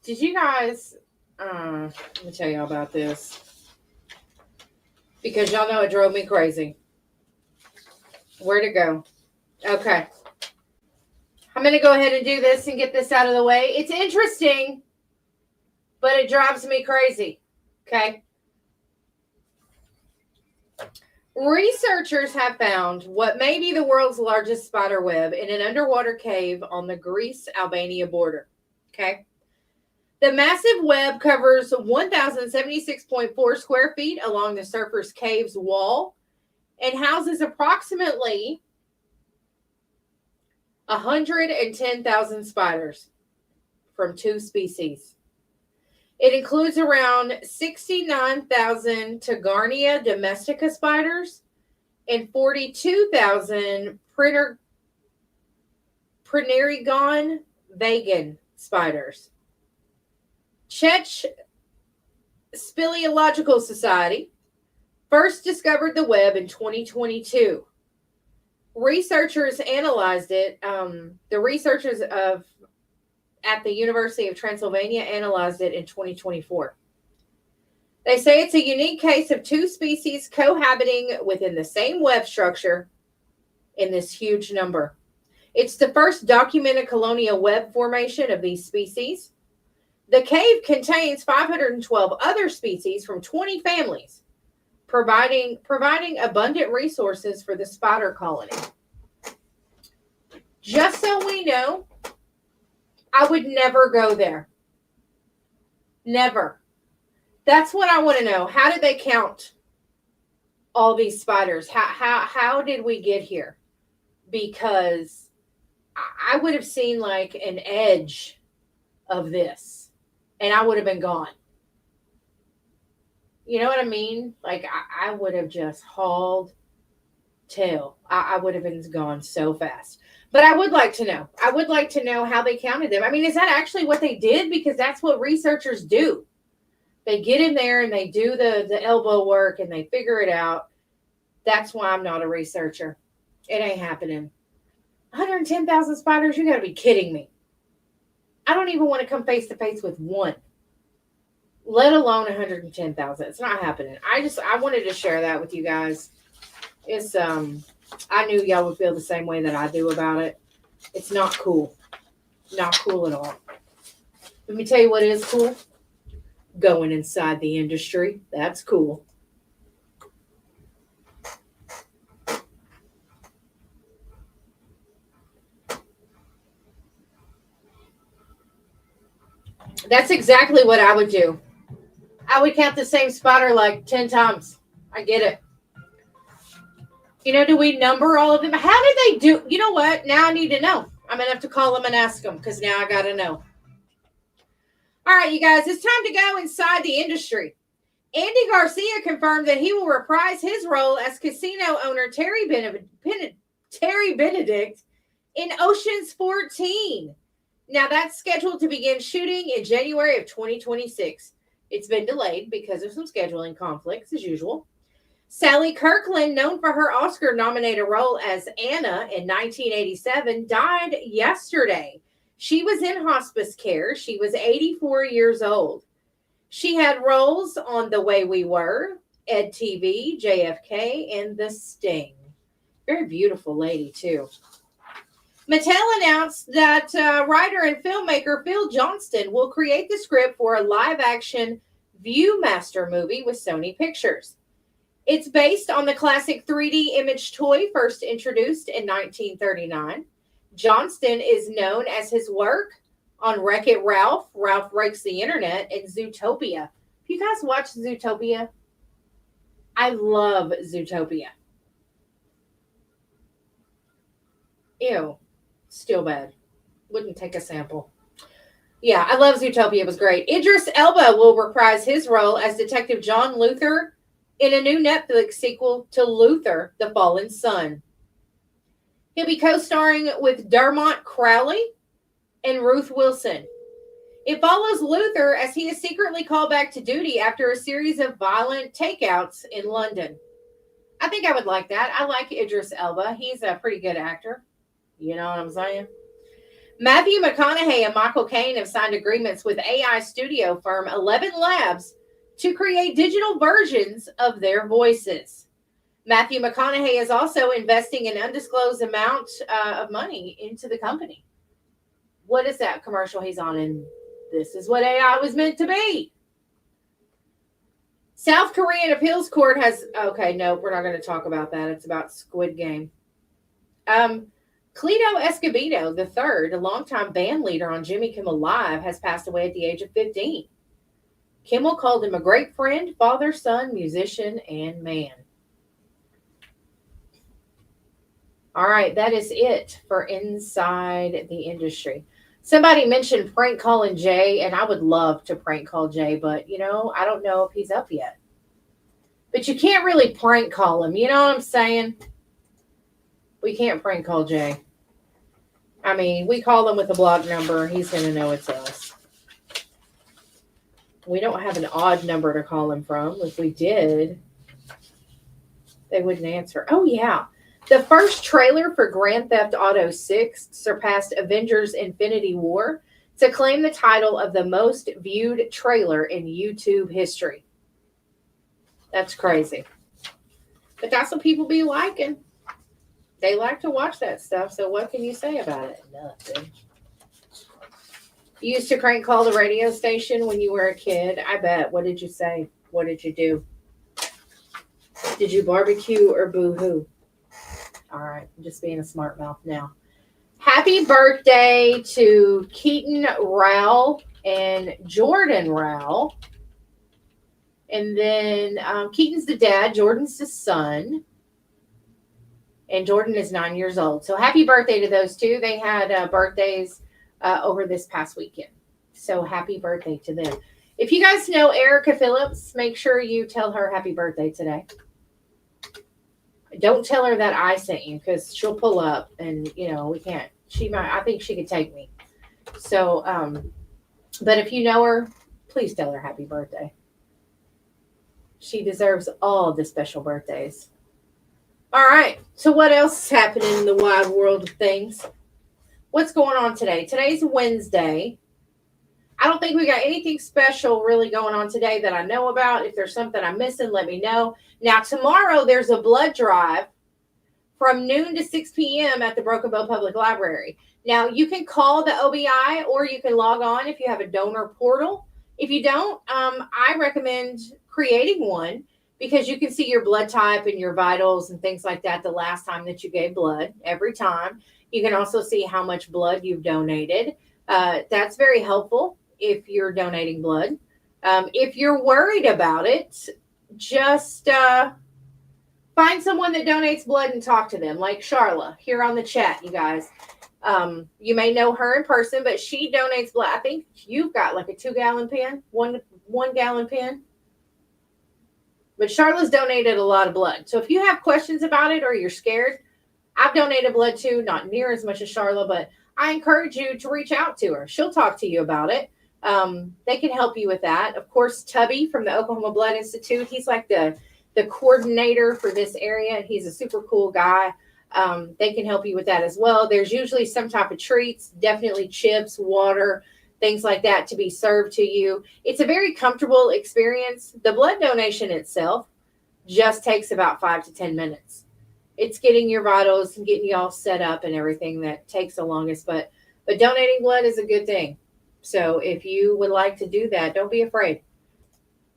Did you guys, let me tell y'all about this. Because y'all know it drove me crazy. Where'd it go? Okay. I'm going to go ahead and do this and get this out of the way. It's interesting, but it drives me crazy. Okay. Researchers have found what may be the world's largest spider web in an underwater cave on the Greece-Albania border. Okay. The massive web covers 1,076.4 square feet along the surfer's cave's wall and houses approximately 110,000 spiders from 2 species. It includes around 69,000 Tagarnia domestica spiders and 42,000 Prinerigon vagan spiders. Czech Speleological Society first discovered the web in 2022. Researchers analyzed it. The researchers at the University of Transylvania analyzed it in 2024. They say it's a unique case of 2 species cohabiting within the same web structure in this huge number. It's the first documented colonial web formation of these species. The cave contains 512 other species from 20 families, providing abundant resources for the spider colony. Just so we know, I would never go there. Never. That's what I want to know. How did they count all these spiders? How did we get here? Because I would have seen like an edge of this and I would have been gone. You know what I mean? Like I would have just hauled tail. I would have been gone so fast. But I would like to know. I would like to know how they counted them. I mean, is that actually what they did? Because that's what researchers do. They get in there and they do the elbow work and they figure it out. That's why I'm not a researcher. It ain't happening. 110,000 spiders? You got to be kidding me. I don't even want to come face to face with one, let alone 110,000. It's not happening. I wanted to share that with you guys. It's I knew y'all would feel the same way that I do about it. It's not cool. Not cool at all. Let me tell you what is cool. Going inside the industry. That's cool. That's exactly what I would do. I would count the same spider like 10 times. I get it. You know, do we number all of them? How did they do? You know what? Now I need to know. I'm going to have to call them and ask them because now I got to know. All right, you guys, it's time to go inside the industry. Andy Garcia confirmed that he will reprise his role as casino owner Terry Benedict in Ocean's 14. Now, that's scheduled to begin shooting in January of 2026. It's been delayed because of some scheduling conflicts, as usual. Sally Kirkland, known for her Oscar-nominated role as Anna in 1987, died yesterday. She was in hospice care. She was 84 years old. She had roles on The Way We Were, Ed TV, JFK, and The Sting. Very beautiful lady, too. Mattel announced that writer and filmmaker Phil Johnston will create the script for a live-action Viewmaster movie with Sony Pictures. It's based on the classic 3D image toy first introduced in 1939. Johnston is known as his work on Wreck-It Ralph, Ralph Breaks the Internet, and Zootopia. Have you guys watched Zootopia? I love Zootopia. Ew. Still bad. Wouldn't take a sample. Yeah, I love Zootopia. It was great. Idris Elba will reprise his role as Detective John Luther in a new Netflix sequel to Luther, the Fallen Son. He'll be co-starring with Dermot Crowley and Ruth Wilson. It follows Luther as he is secretly called back to duty after a series of violent takeouts in London. I think I would like that. I like Idris Elba. He's a pretty good actor. You know what I'm saying? Matthew McConaughey and Michael Caine have signed agreements with AI studio firm 11 Labs to create digital versions of their voices. Matthew McConaughey is also investing an undisclosed amount of money into the company. What is that commercial he's on? And this is what AI was meant to be. South Korean appeals court has... Okay, no, we're not going to talk about that. It's about Squid Game. Cleto Escobedo III, a longtime band leader on Jimmy Kimmel Live, has passed away at the age of 15. Kimmel called him a great friend, father, son, musician, and man. All right, that is it for Inside the Industry. Somebody mentioned prank calling Jay, and I would love to prank call Jay, but, you know, I don't know if he's up yet. But you can't really prank call him, you know what I'm saying? We can't prank call Jay. I mean, we call him with a block number. He's going to know it's us. We don't have an odd number to call him from. If we did, they wouldn't answer. Oh, yeah. The first trailer for Grand Theft Auto 6 surpassed Avengers Infinity War to claim the title of the most viewed trailer in YouTube history. That's crazy. But that's what people be liking. They like to watch that stuff, so what can you say about it? Nothing. You used to crank call the radio station when you were a kid. I bet. What did you say? What did you do? Did you barbecue or boo-hoo? All right, I'm just being a smart mouth now. Happy birthday to Keaton Rowell and Jordan Rowell. And then Keaton's the dad, Jordan's the son. And Jordan is 9 years old. So happy birthday to those two. They had birthdays over this past weekend. So happy birthday to them. If you guys know Erica Phillips, make sure you tell her happy birthday today. Don't tell her that I sent you because she'll pull up and, you know, we can't. She might. I think she could take me. So, but if you know her, please tell her happy birthday. She deserves all the special birthdays. All right. So what else is happening in the wide world of things? What's going on today? Today's Wednesday. I don't think we got anything special really going on today that I know about. If there's something I'm missing, let me know. Now, tomorrow there's a blood drive from noon to 6 p.m. at the Broken Bow Public Library. Now, you can call the OBI or you can log on if you have a donor portal. If you don't, I recommend creating one because you can see your blood type and your vitals and things like that the last time that you gave blood every time. You can also see how much blood you've donated. That's very helpful if you're donating blood. If you're worried about it, just find someone that donates blood and talk to them, like Charla here on the chat, you guys. You may know her in person, but she donates blood. I think you've got like a 2-gallon pen, one gallon pen. But Charla's donated a lot of blood. So if you have questions about it or you're scared, I've donated blood too, not near as much as Charla, but I encourage you to reach out to her. She'll talk to you about it. They can help you with that. Of course, Tubby from the Oklahoma Blood Institute, he's like the coordinator for this area. He's a super cool guy. They can help you with that as well. There's usually some type of treats, definitely chips, water, things like that to be served to you. It's a very comfortable experience. The blood donation itself just takes about 5 to 10 minutes. It's getting your vitals and getting you all set up and everything that takes the longest. But donating blood is a good thing. So if you would like to do that, don't be afraid.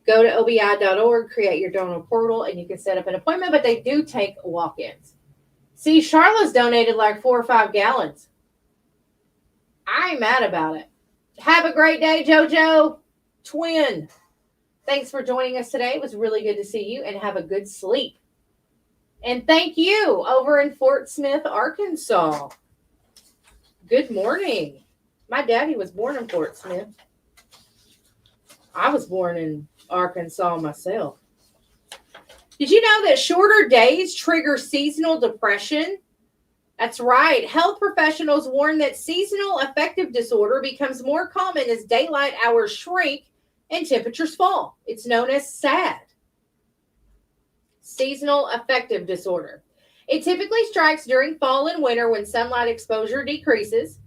Go to obi.org, create your donor portal, and you can set up an appointment. But they do take walk-ins. See, Charlotte's donated like 4 or 5 gallons. I ain't mad about it. Have a great day, JoJo. Twin. Thanks for joining us today. It was really good to see you, and have a good sleep. And thank you over in Fort Smith, Arkansas. Good morning. My daddy was born in Fort Smith. I was born in Arkansas myself. Did you know that shorter days trigger seasonal depression? That's right. Health professionals warn that seasonal affective disorder becomes more common as daylight hours shrink and temperatures fall. It's known as SAD. Seasonal affective disorder. It typically strikes during fall and winter when sunlight exposure decreases.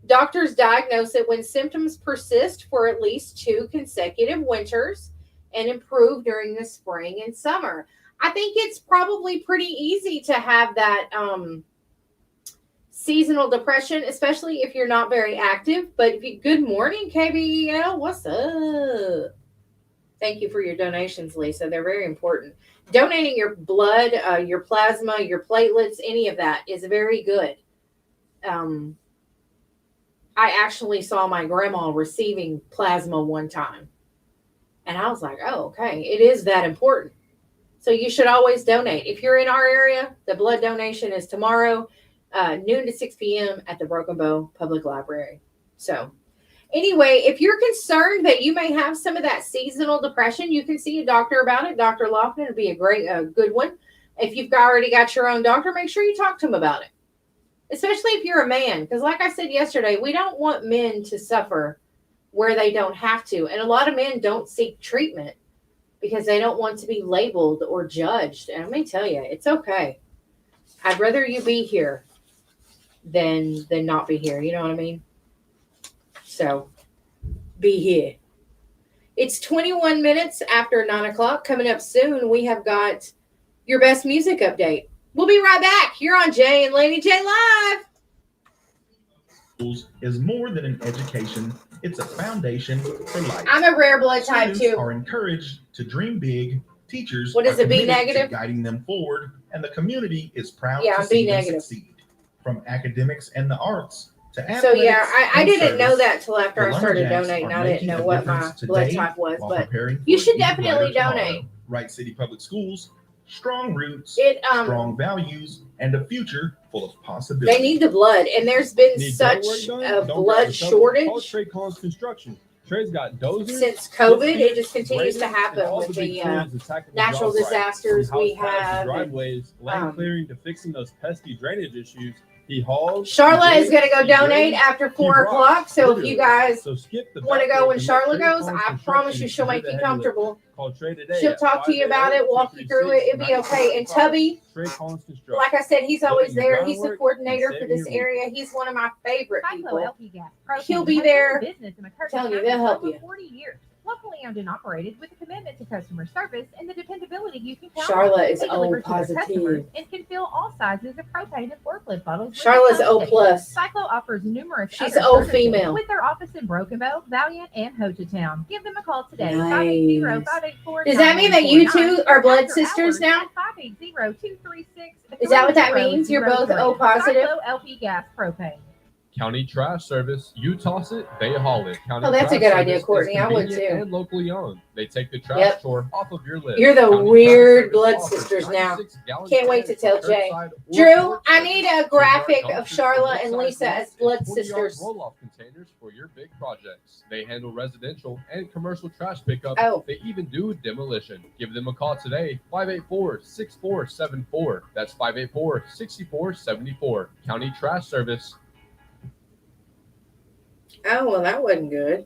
Doctors diagnose it when symptoms persist for at least 2 consecutive winters and improve during the spring and summer. I think it's probably pretty easy to have that seasonal depression, especially if you're not very active. But good morning, KBEL. What's up? Thank you for your donations, Lisa. They're very important. Donating your blood, your plasma, your platelets, any of that is very good. I actually saw my grandma receiving plasma one time. And I was like, oh, okay. It is that important. So you should always donate. If you're in our area, the blood donation is tomorrow, noon to 6 p.m. at the Broken Bow Public Library. So anyway, if you're concerned that you may have some of that seasonal depression, you can see a doctor about it. Dr. Lofton would be a good one. If you've already got your own doctor, make sure you talk to him about it. Especially if you're a man. Because like I said yesterday, we don't want men to suffer where they don't have to. And a lot of men don't seek treatment because they don't want to be labeled or judged. And let me tell you, it's okay. I'd rather you be here than not be here. You know what I mean? So be here. It's 21 minutes after 9 o'clock. Coming up soon, we have got your best music update. We'll be right back. You're on Jay and Laney J Live. Schools is more than an education. It's a foundation for life. I'm a rare blood type Students too. Are encouraged to dream big. Teachers What is are it, B committed to negative? guiding them forward, and the community is proud Yeah, to I'm see B them negative. succeed. From academics and the arts to athletics. So yeah, I and didn't know service, that till after the I started Lumberjacks donating. are I didn't making know a what my difference blood today type was, while but preparing you for should an even definitely brighter tomorrow. donate. Wright City Public Schools, strong roots, It strong values, and a future full of possibilities. they need the blood, and there's been Need such dirt work done? a Don't grab blood a shovel. Call shortage Trey Collins Construction. Trey's got dozers. since COVID. It just skid continues steers, to and happen all with big the crews attacking the natural job site. disasters From we house pads to have. And, driveways, land clearing to fixing those pesky drainage issues. He hauls. Charlotte he is going to go digs, he donate grades, after he 4 rocks, o'clock. So if literally. you guys So skip the want to back go roads when and let Charlotte Trey goes, Collins I Construction promise you she'll do make the you heavy lifting. comfortable. Call Trey today She'll at talk to you about it, walk you through it. It'll be okay. And Tubby, Trey Collins Construction. like I said, he's always Building your there. He's the groundwork coordinator and for saving this your area. He's one of my favorite Cyclo people. LP Gas Propane He'll be has been there. in business in McCurtain Telling you, County they'll for help over you. 40 years. Locally owned and operated with a commitment to customer service and the dependability you can count Charlotte on. is They O deliver to their positive. customers and can fill all sizes of propane and forklift bottles. with Charlotte's their O pump plus. station. Cyclo offers numerous She's other O services female. with their office in Broken Bow, Valiant, and Hototown. Give them a call today. Nice. 580-584-9149. Does that mean that you two are blood sisters now? At 580-236. Is that what that means? You're both O positive? Cyclo LP Gas Propane. County Trash Service, you toss it, they haul it. County Oh, that's a Trash good idea, Service is Courtney. I would convenient too. And locally owned. They take the trash Yep. chore off of your list. You're the County weird Trash blood Service offers sisters now. 96-gallon Can't wait to cans tell for Jay. curbside or Drew, port I service. need a 2-yard graphic dumpsters of for Charlotte and midsize Lisa as needs blood and 20-yard sisters. roll-off containers for your big projects. They handle residential and commercial trash pickup. Oh. They even do demolition. Give them a call today, 584-6474. That's 584-6474. County Trash Service. Oh, well, that wasn't good.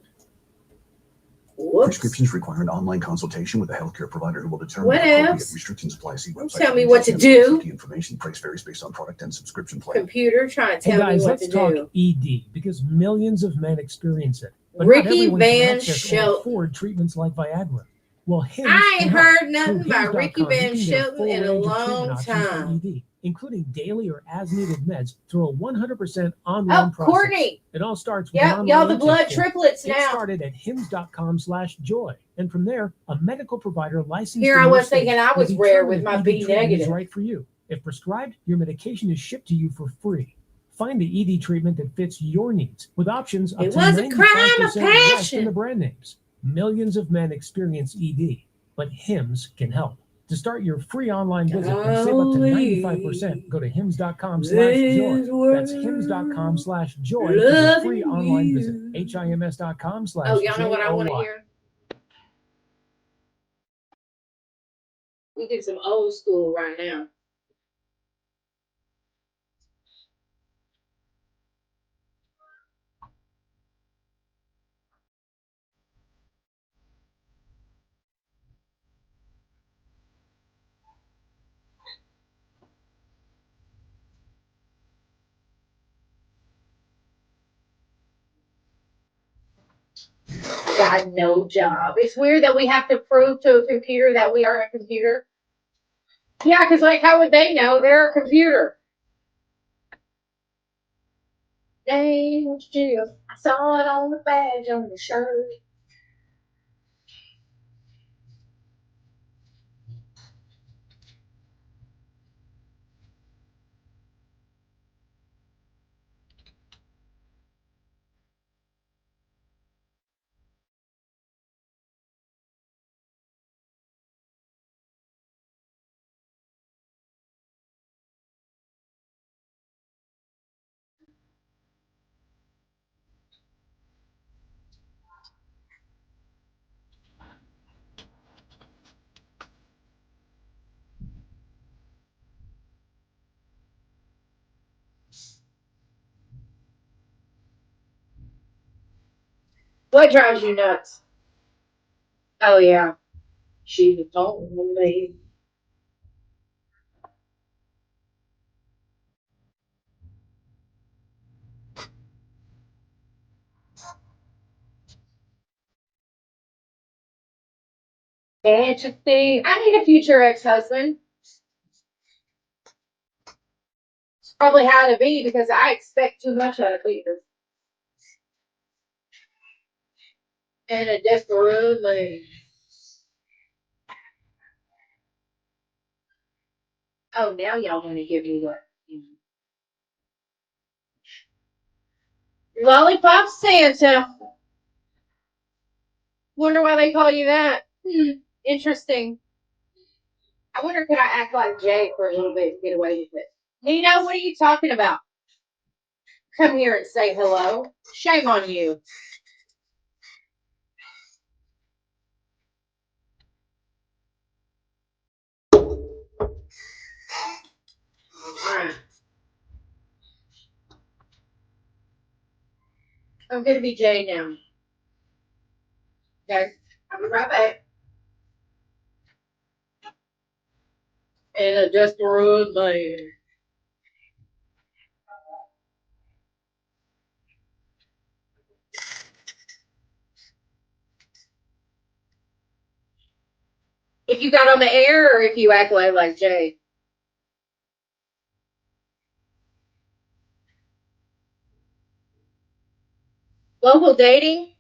Whoops. Prescriptions require an online consultation with a healthcare provider who will determine What if appropriate else? restrictions apply. See Don't website. tell for me what to details. do. Safety information price varies based on product and subscription plan. Computer trying to Hey tell me guys, what let's to talk do. ED because millions of men experience it. But Ricky not everyone Van can access or Shelton. afford treatments like Viagra. Well, Hims I ain't can help. heard nothing Through about Ricky Hims.com, you Van can get a Shelton full in a range of long treatment options for time. ED, including daily or as-needed meds through a 100% online Oh, process. Courtney. It all starts with Yep, an y'all the online blood test form. triplets Get now. started at hims.com/joy. And from there, a medical provider licensed Here in I your was state thinking I will was rare determine with if my ED B treatment is negative. right for you. If prescribed, your medication is shipped to you for free. Find the ED treatment that fits your needs with options up It to was a crime of 95% less passion. than the brand names. Millions of men experience ED, but Hims can help. To start your free online visit and save up to 95%, go to hims.com/joy. That's hims.com/joy for your free online visit. HIMS.com/joy. Oh, y'all know what I want to hear? We do some old school right now. Got no job. It's weird that we have to prove to a computer that we are a computer. Yeah, because like, how would they know they're a computer? Dang, Jill. I saw it on the badge on the shirt. What drives you nuts? Oh, yeah. She told me. Interesting. I need a future ex-husband. It's probably how to be because I expect too much out of people. And a desperate man. Oh, now y'all want to give me what? Lollipop Santa. Wonder why they call you that. Interesting. I wonder could I act like Jay for a little bit and get away with it? Nino, what are you talking about? Come here and say hello. Shame on you. I'm gonna be Jay now. Okay, I'll be right back. And just a rude man. If you got on the air or if you act like Jay. Global dating?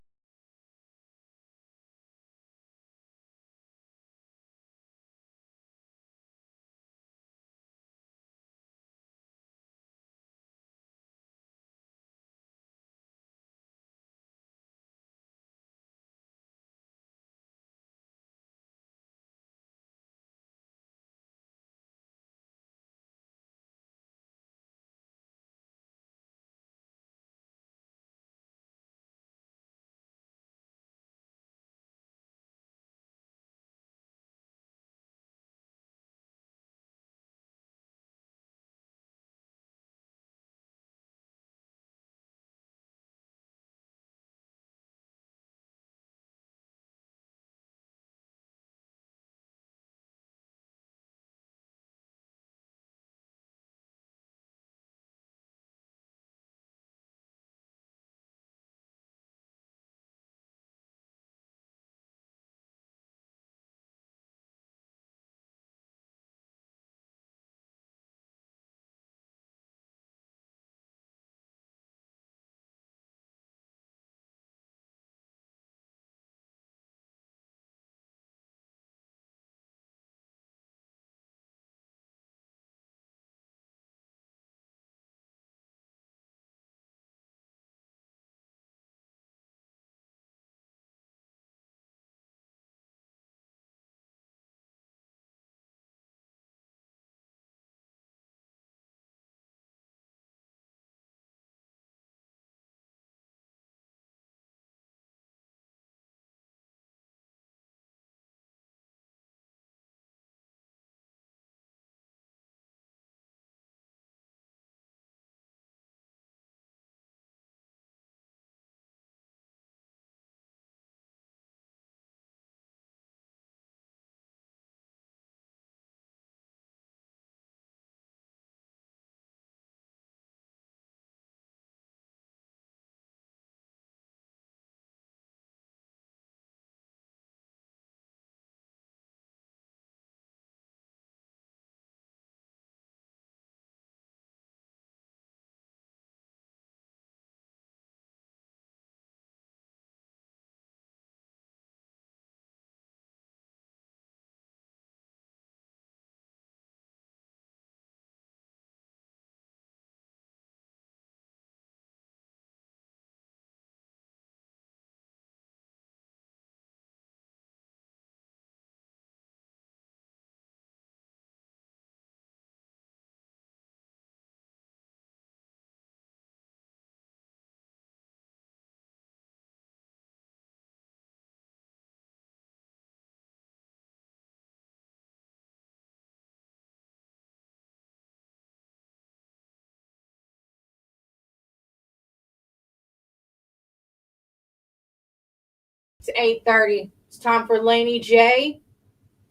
It's 8:30. It's time for Laney J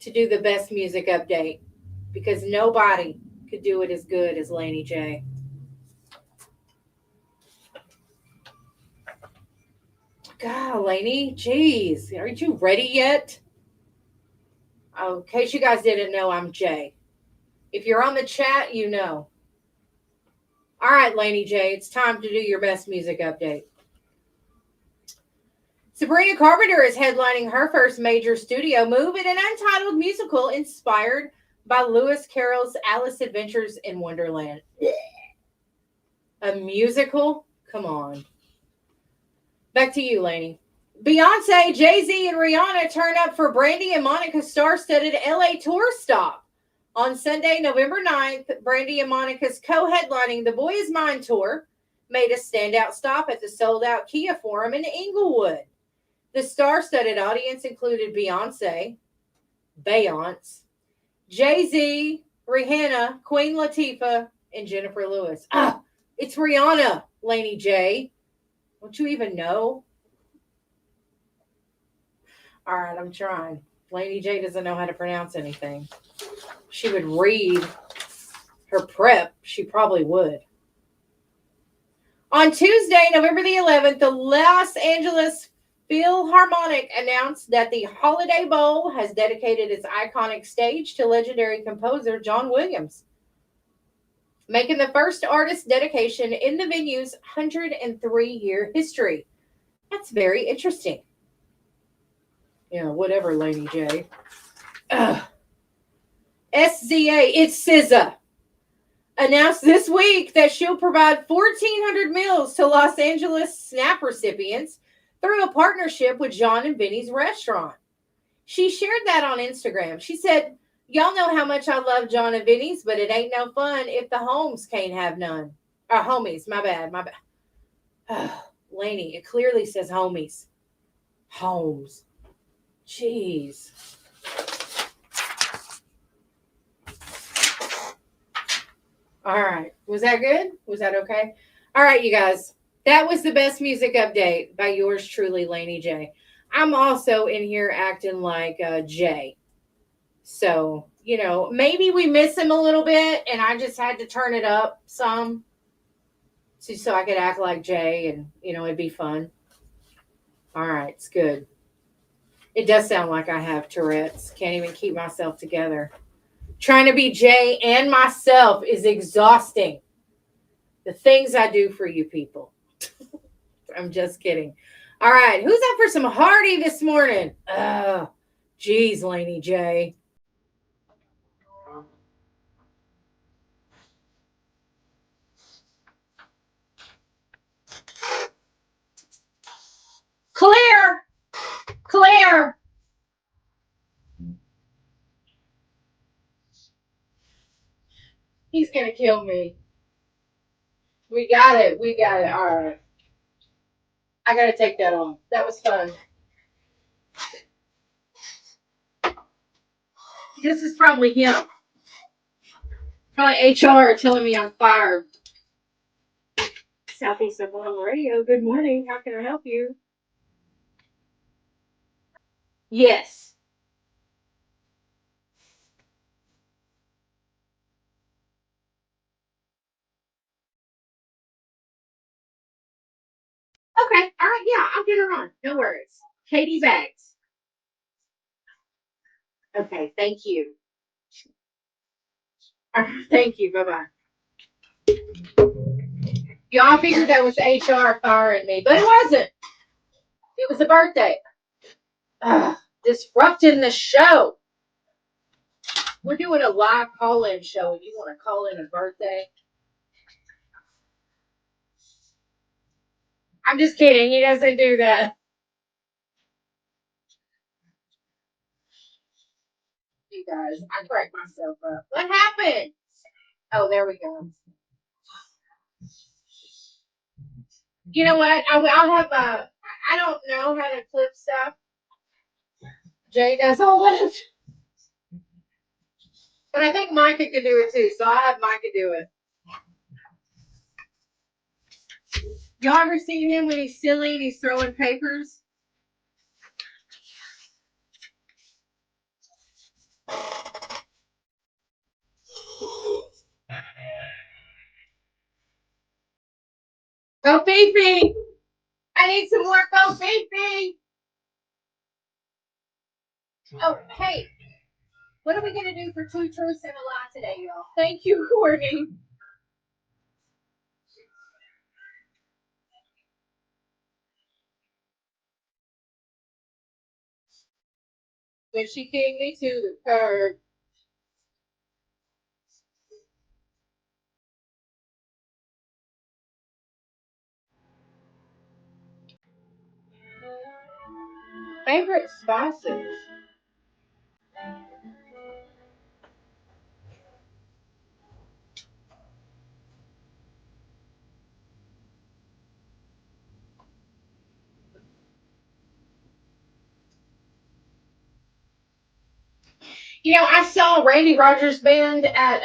to do the best music update because nobody could do it as good as Laney J. God, Laney, jeez, aren't you ready yet? In case you guys didn't know, I'm Jay. If you're on the chat, you know. All right, Laney J, it's time to do your best music update. Sabrina Carpenter is headlining her first major studio move in an untitled musical inspired by Lewis Carroll's Alice Adventures in Wonderland. A musical? Come on. Back to you, Laney. Beyonce, Jay-Z, and Rihanna turn up for Brandy and Monica's star-studded LA tour stop. On Sunday, November 9th, Brandy and Monica's co-headlining The Boy Is Mine tour made a standout stop at the sold-out Kia Forum in Inglewood. The star-studded audience included Beyonce, Jay-Z, Rihanna, Queen Latifah, and Jennifer Lewis. It's Rihanna, Laney J. Don't you even know? All right, I'm trying. Laney J doesn't know how to pronounce anything. She would read her prep. She probably would. On Tuesday, November the 11th, the Los Angeles Philharmonic announced that the Holiday Bowl has dedicated its iconic stage to legendary composer John Williams, making the first artist dedication in the venue's 103-year history. That's very interesting. Yeah, whatever, Laney J. SZA, it's SZA, announced this week that she'll provide 1,400 meals to Los Angeles SNAP recipients through a partnership with John and Vinny's restaurant. She shared that on Instagram. She said, "Y'all know how much I love John and Vinny's, but it ain't no fun if the homes can't have none." Or homies, my bad. Laney, it clearly says homies. Homes. Jeez. All right. Was that good? Was that okay? All right, you guys. That was the best music update by yours truly, Laney J. I'm also in here acting like Jay. So, maybe we miss him a little bit, and I just had to turn it up some so I could act like Jay, and, it'd be fun. All right, it's good. It does sound like I have Tourette's. Can't even keep myself together. Trying to be Jay and myself is exhausting. The things I do for you people. I'm just kidding. All right, who's up for some Hardy this morning? Geez, Laney J. Clear. He's going to kill me. We got it. All right. I got to take that off. That was fun. This is probably him. Probably HR telling me I'm fired. Southeast Oklahoma Radio. Good morning. How can I help you? Yes. Okay. All right. Yeah, I'll get her on. No worries. Katie Bags. Okay. Thank you. Thank you. Bye-bye. Y'all figured that was HR firing me, but it wasn't. It was a birthday. Disrupting the show. We're doing a live call-in show. If you want to call in a birthday. I'm just kidding. He doesn't do that. You guys, I cracked myself up. What happened? Oh, there we go. You know what? I'll have I don't know how to clip stuff. Jay does all that. But I think Micah can do it too, so I'll have Micah do it. Y'all ever seen him when he's silly and he's throwing papers? Fifi. I need some more Go Fifi. Oh, hey. What are we going to do for 2 truths and a lie today, y'all? Thank you, Courtney. When she kicked me to the curb. Favorite spices? You know, I saw Randy Rogers Band at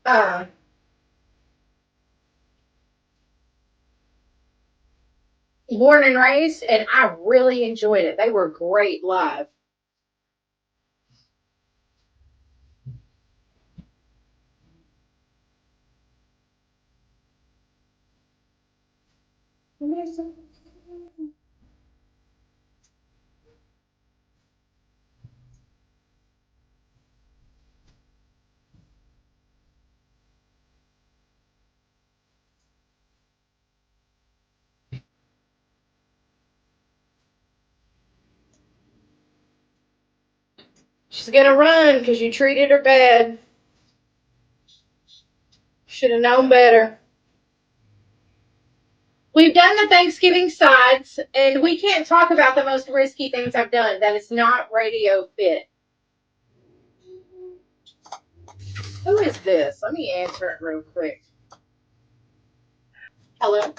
uh Born and Raised, and I really enjoyed it. They were great live. She's gonna run because you treated her bad. Should have known better. We've done the Thanksgiving sides, and we can't talk about the most risky things I've done. That is not radio fit. Who is this? Let me answer it real quick. Hello.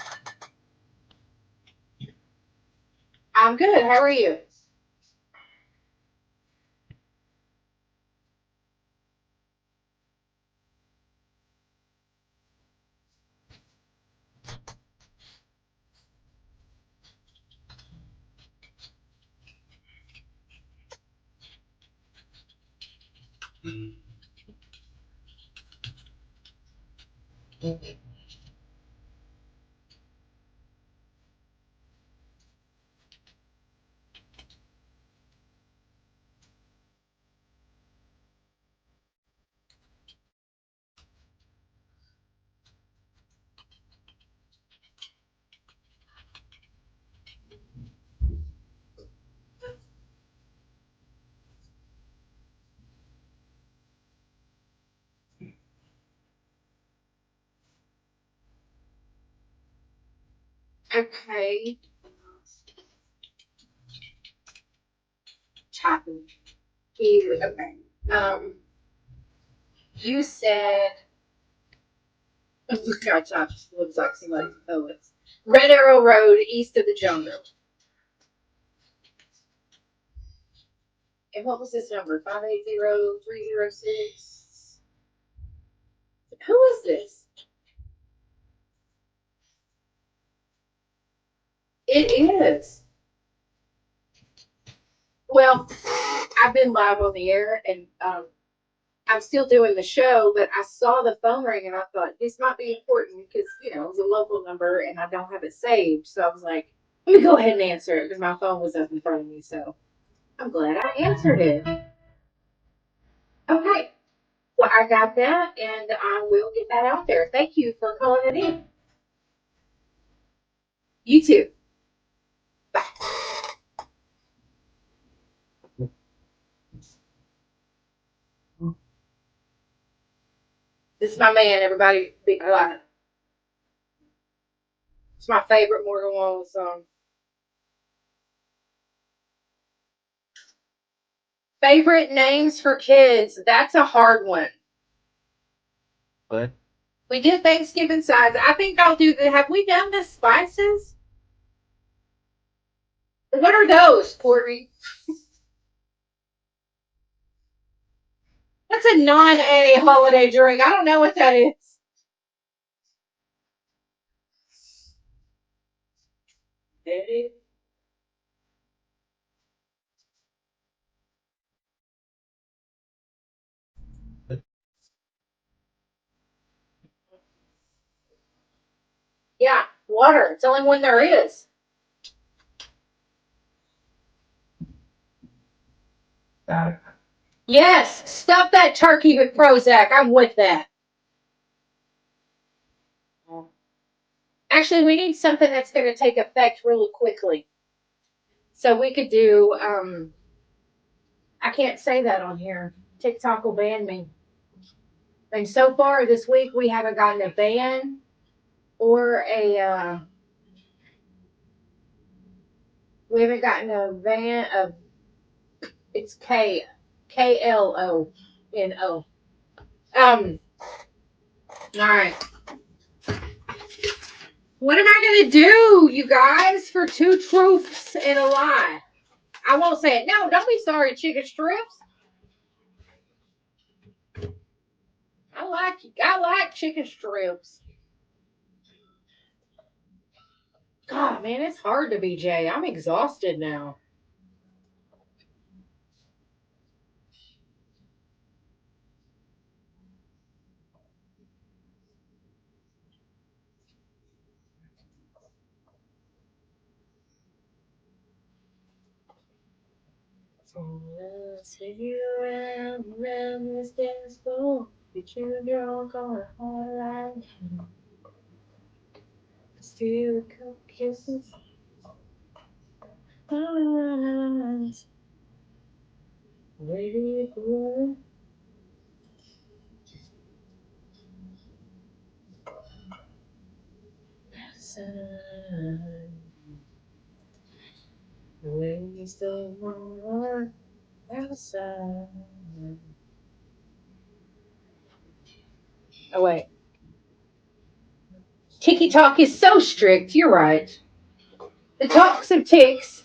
I'm good. How are you? Okay. Chopping. Okay. You said. Oh, God, Chop looks like somebody poets. Red Arrow Road, east of the jungle. And what was this number? 580-306. Who is this? It is. Well, I've been live on the air, and I'm still doing the show, but I saw the phone ring, and I thought this might be important because, you know, it was a local number, and I don't have it saved. So I was like, let me go ahead and answer it because my phone was up in front of me. So I'm glad I answered it. Okay. Well, I got that, and I will get that out there. Thank you for calling it in. You too. This is my man, everybody. Be quiet. It's my favorite Morgan Wallen song. Favorite names for kids. That's a hard one. What? We did Thanksgiving sides. I think I'll do the. Have we done the spices? What are those, Corey? That's a non-A holiday drink. I don't know what that is. Eddie? That's the only one there is. Yes, stuff that turkey with Prozac. I'm with that. Actually, we need something that's going to take effect really quickly. So we could do, I can't say that on here. TikTok will ban me. And so far this week, we haven't gotten a ban or we haven't gotten a ban of, it's KLONO. All right. What am I going to do, you guys, for 2 truths and a lie? I won't say it. No, don't be sorry, chicken strips. I like chicken strips. God, man, it's hard to be Jay. I'm exhausted now. See you around this dance floor. Get you drunk on a hard line. Steal a couple kisses. Wait for sun. Waste the more outside. Oh wait. Tiki Talk is so strict. You're right. The talks of ticks.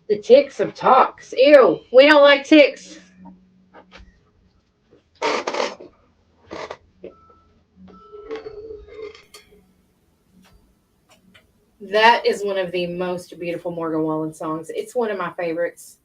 The ticks of talks. Ew. We don't like ticks. That is one of the most beautiful Morgan Wallen songs. It's one of my favorites.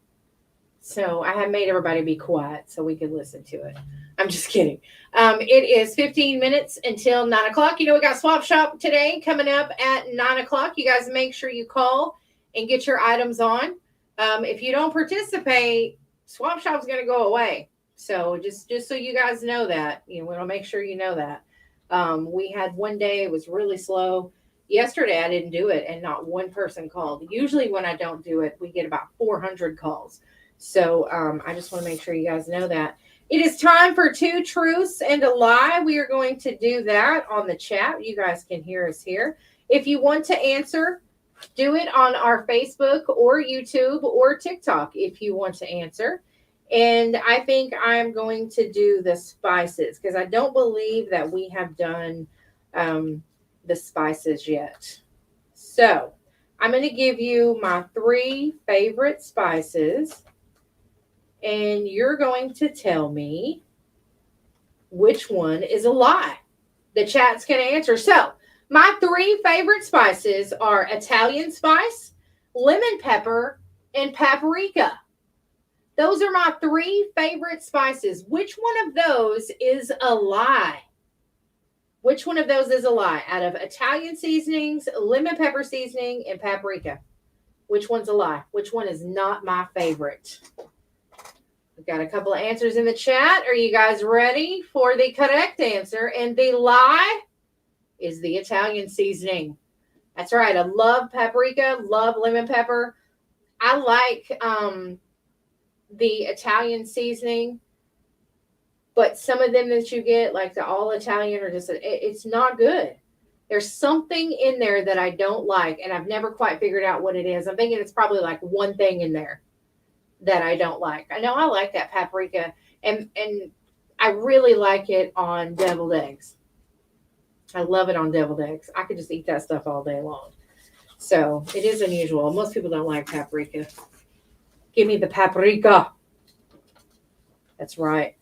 So I have made everybody be quiet so we could listen to it. I'm just kidding. It is 15 minutes until 9 o'clock. You know, we got Swap Shop today coming up at 9 o'clock. You guys make sure you call and get your items on. If you don't participate, Swap Shop's going to go away. So just so you guys know that, you know, we'll make sure you know that. We had one day, it was really slow. Yesterday, I didn't do it, and not one person called. Usually when I don't do it, we get about 400 calls. So I just want to make sure you guys know that. It is time for 2 truths and a lie. We are going to do that on the chat. You guys can hear us here. If you want to answer, do it on our Facebook or YouTube or TikTok if you want to answer. And I think I'm going to do the spices because I don't believe that we have done the spices yet. So I'm going to give you my 3 favorite spices. And you're going to tell me which one is a lie. The chat's going to answer. So, my 3 favorite spices are Italian spice, lemon pepper, and paprika. Those are my 3 favorite spices. Which one of those is a lie? Which one of those is a lie? Out of Italian seasonings, lemon pepper seasoning, and paprika. Which one's a lie? Which one is not my favorite? We've got a couple of answers in the chat. Are you guys ready for the correct answer? And the lie is the Italian seasoning. That's right. I love paprika, love lemon pepper. I like the Italian seasoning, but some of them that you get, like the all Italian, are just, it's not good. There's something in there that I don't like, and I've never quite figured out what it is. I'm thinking it's probably like one thing in there that I don't like. I know I like that paprika, and I really like it on deviled eggs. I love it on deviled eggs. I could just eat that stuff all day long. So it is unusual. Most people don't like paprika. Give me the paprika. That's right.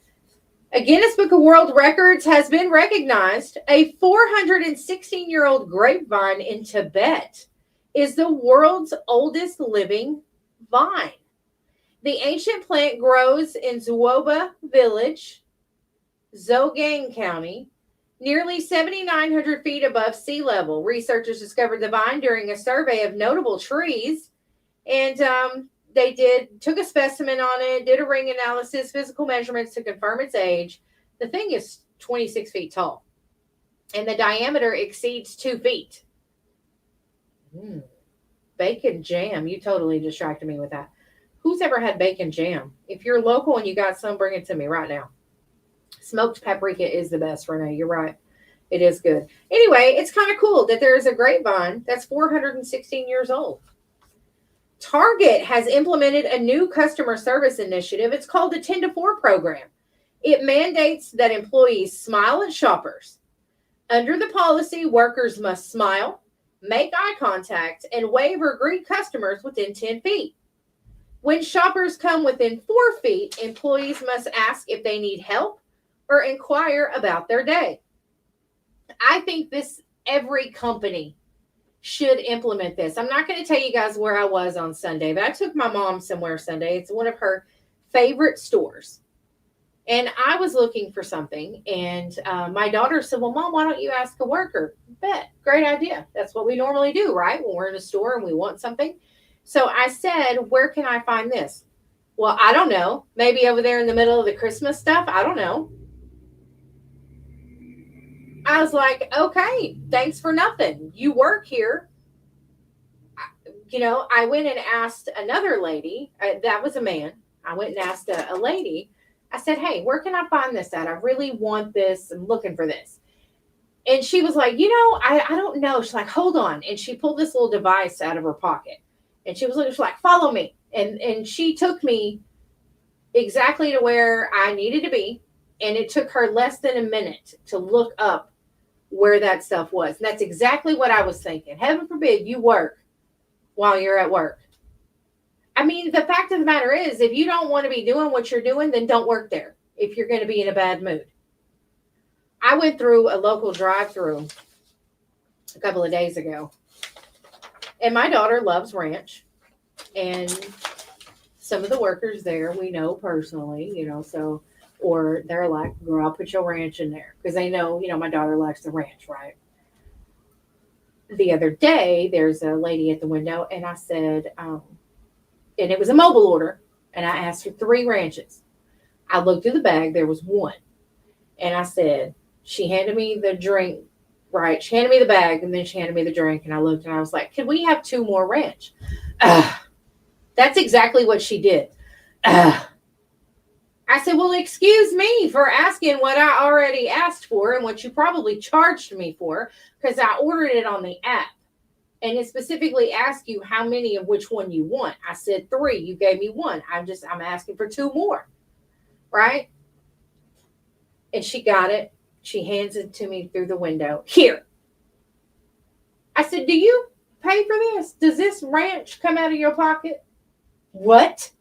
A Guinness Book of World Records has been recognized. A 416-year-old grapevine in Tibet is the world's oldest living vine. The ancient plant grows in Zuoba Village, Zhongshan County, Nearly 7,900 feet above sea level, researchers discovered the vine during a survey of notable trees. And they took a specimen on it, did a ring analysis, physical measurements to confirm its age. The thing is 26 feet tall, and the diameter exceeds 2 feet. Bacon jam. You totally distracted me with that. Who's ever had bacon jam? If you're local and you got some, bring it to me right now. Smoked paprika is the best, Renee. You're right. It is good. Anyway, it's kind of cool that there is a grapevine that's 416 years old. Target has implemented a new customer service initiative. It's called the 10 to 4 program. It mandates that employees smile at shoppers. Under the policy, workers must smile, make eye contact, and wave or greet customers within 10 feet. When shoppers come within 4 feet, employees must ask if they need help or inquire about their day. I think every company should implement this. I'm not going to tell you guys where I was on Sunday, but I took my mom somewhere Sunday. It's one of her favorite stores. And I was looking for something, and my daughter said, well, Mom, why don't you ask a worker? Bet. Great idea. That's what we normally do, right? When we're in a store and we want something. So I said, where can I find this? Well, I don't know. Maybe over there in the middle of the Christmas stuff. I don't know. I was like, okay, thanks for nothing. You work here. You know, I went and asked another lady. That was a man. I went and asked a lady. I said, hey, where can I find this at? I really want this. I'm looking for this. And she was like, you know, I don't know. She's like, hold on. And she pulled this little device out of her pocket. And she was like, follow me. And she took me exactly to where I needed to be. And it took her less than a minute to look up where that stuff was. And that's exactly what I was thinking. Heaven forbid you work while you're at work. I mean, the fact of the matter is, if you don't want to be doing what you're doing, then don't work there if you're going to be in a bad mood. I went through a local drive-through a couple of days ago, and my daughter loves ranch, and some of the workers there we know personally, you know, so, or they're like, girl, I'll put your ranch in there, because they know, you know, my daughter likes the ranch, right? The other day, there's a lady at the window, and I said, and it was a mobile order, and I asked for 3 ranches. I looked through the bag, there was 1. And I said, she handed me the drink, right? She handed me the bag, and then she handed me the drink, and I looked, and I was like, can we have 2 more ranch? That's exactly what she did. I said, well, excuse me for asking what I already asked for and what you probably charged me for, because I ordered it on the app. And it specifically asks you how many of which one you want. I said 3. You gave me 1. I'm asking for 2 more. Right? And she got it. She hands it to me through the window. Here. I said, do you pay for this? Does this ranch come out of your pocket? What?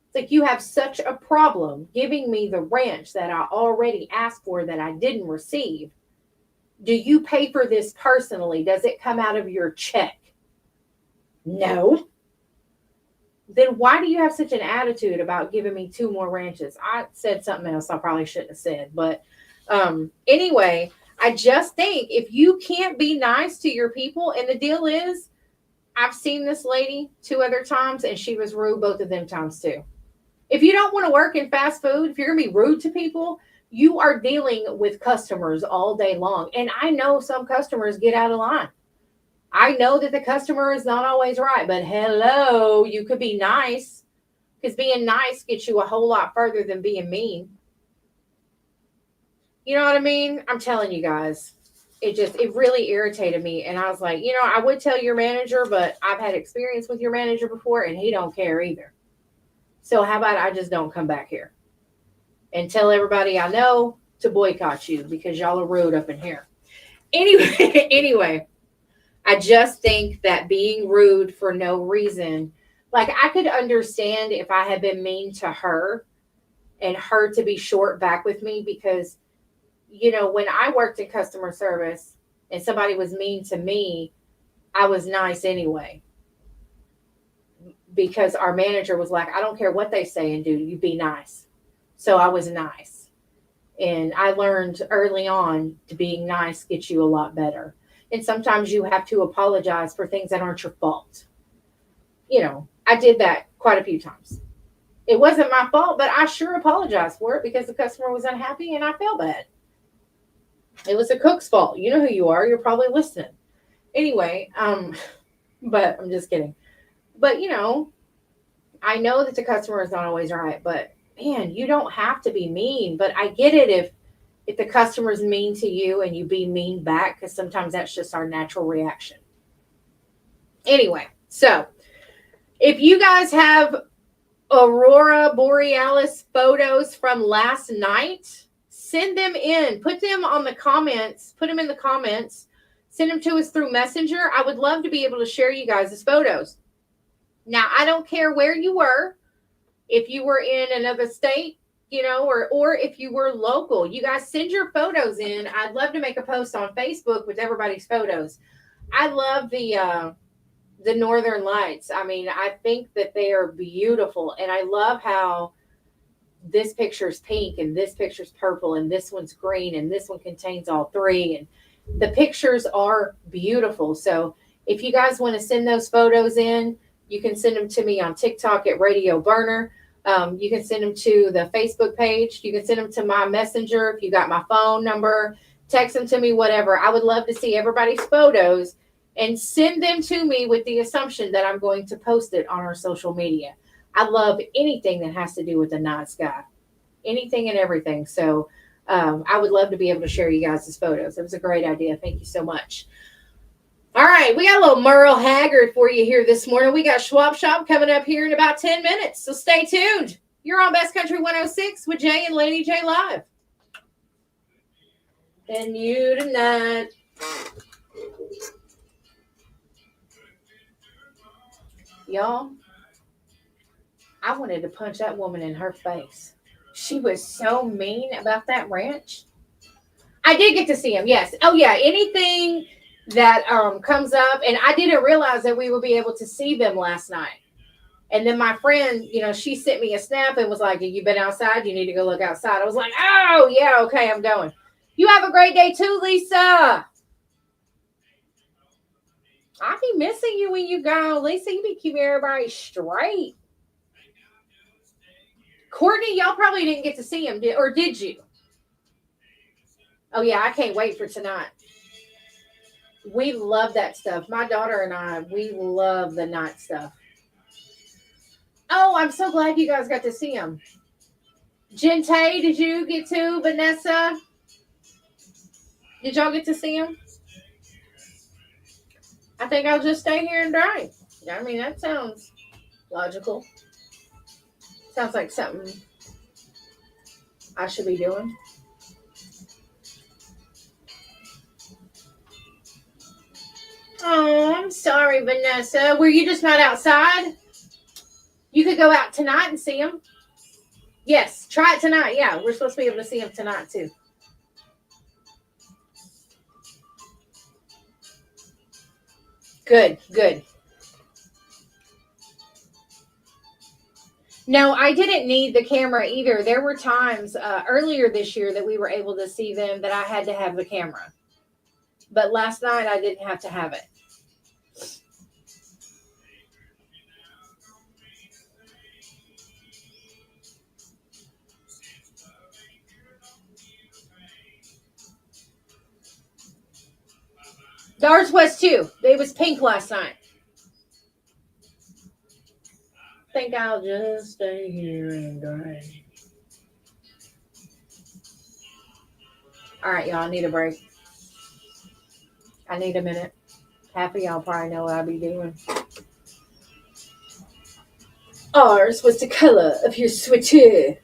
It's like, you have such a problem giving me the ranch that I already asked for that I didn't receive. Do you pay for this personally? Does it come out of your check? No. Then why do you have such an attitude about giving me 2 more ranches? I said something else I probably shouldn't have said. But anyway, I just think if you can't be nice to your people, and the deal is, I've seen this lady 2 other times, and she was rude both of them times too. If you don't want to work in fast food, if you're going to be rude to people, you are dealing with customers all day long. And I know some customers get out of line. I know that the customer is not always right, but hello, you could be nice, because being nice gets you a whole lot further than being mean. You know what I mean? I'm telling you guys, it really irritated me. And I was like, you know, I would tell your manager, but I've had experience with your manager before, and he don't care either. So how about I just don't come back here and tell everybody I know to boycott you because y'all are rude up in here. Anyway, I just think that being rude for no reason, like, I could understand if I had been mean to her and her to be short back with me, because, you know, when I worked in customer service and somebody was mean to me, I was nice anyway. Because our manager was like, I don't care what they say and do, you be nice. So I was nice. And I learned early on to being nice gets you a lot better. And sometimes you have to apologize for things that aren't your fault. You know, I did that quite a few times. It wasn't my fault, but I sure apologized for it because the customer was unhappy and I felt bad. It was the cook's fault. You know who you are. You're probably listening. Anyway, but I'm just kidding. But, you know, I know that the customer is not always right, but man, you don't have to be mean. But I get it if the customer's mean to you and you be mean back, because sometimes that's just our natural reaction. Anyway, so if you guys have Aurora Borealis photos from last night, send them in. Put them on the comments. Put them in the comments. Send them to us through Messenger. I would love to be able to share you guys' photos. Now, I don't care where you were. If you were in another state, you know, or if you were local, you guys send your photos in. I'd love to make a post on Facebook with everybody's photos. I love the Northern Lights. I mean, I think that they are beautiful, and I love how this picture's pink and this picture's purple and this one's green and this one contains all three, and the pictures are beautiful. So if you guys want to send those photos in, you can send them to me on TikTok at Radio Burner. You can send them to the Facebook page. You can send them to my messenger if you got my phone number. Text them to me, whatever. I would love to see everybody's photos and send them to me with the assumption that I'm going to post it on our social media. I love anything that has to do with the night sky, anything and everything. So I would love to be able to share you guys' photos. It was a great idea. Thank you so much. All right, we got a little Merle Haggard for you here this morning. We got Schwab Shop coming up here in about 10 minutes, so stay tuned. You're on Best Country 106 with Jay and Laney J live. And you tonight. Y'all, I wanted to punch that woman in her face. She was so mean about that ranch. I did get to see him, yes. Oh, yeah, anything that comes up, and I didn't realize that we would be able to see them last night. And then my friend, you know, she sent me a snap and was like, have you been outside? You need to go look outside. I was like, oh, yeah, okay, I'm going. You have a great day too, Lisa. I be missing you when you go. Lisa, you be keeping everybody straight. Courtney, y'all probably didn't get to see him, or did you? Oh, yeah, I can't wait for tonight. We love that stuff. My daughter and I, we love the night stuff. Oh, I'm so glad you guys got to see him. Jente, did you get to? Vanessa? Did y'all get to see him? I think I'll just stay here and drive. I mean, that sounds logical. Sounds like something I should be doing. Oh, I'm sorry, Vanessa. Were you just not outside? You could go out tonight and see him. Yes, try it tonight. Yeah, we're supposed to be able to see him tonight, too. Good, good. No, I didn't need the camera either. There were times earlier this year that we were able to see them that I had to have the camera. But last night I didn't have to have it. Ours was too. It was pink last night. I think I'll just stay here and drive. All right, y'all. I need a break. I need a minute. Half of y'all probably know what I'll be doing. Ours was the color of your sweater.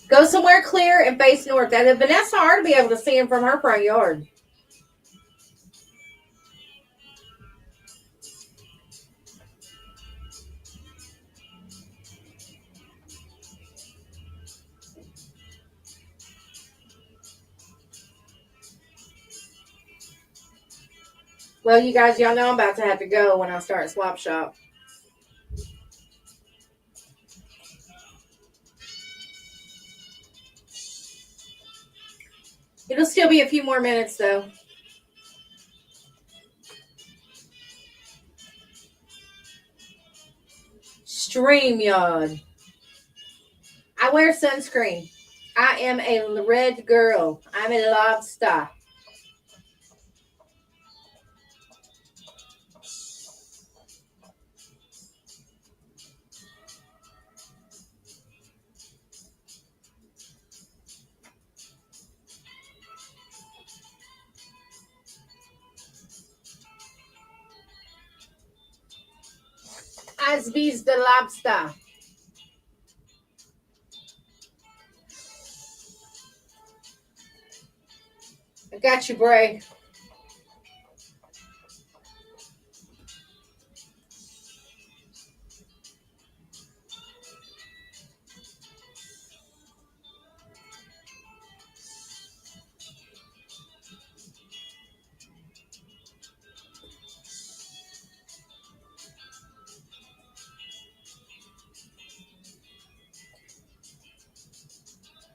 Go somewhere clear and face north. And Vanessa ought to be able to see him from her front yard. Well, you guys, y'all know I'm about to have to go when I start Swap Shop. It'll still be a few more minutes, though. StreamYard. I wear sunscreen. I am a red girl. I'm a lobster. Asby's the lobster. I got you, Bray.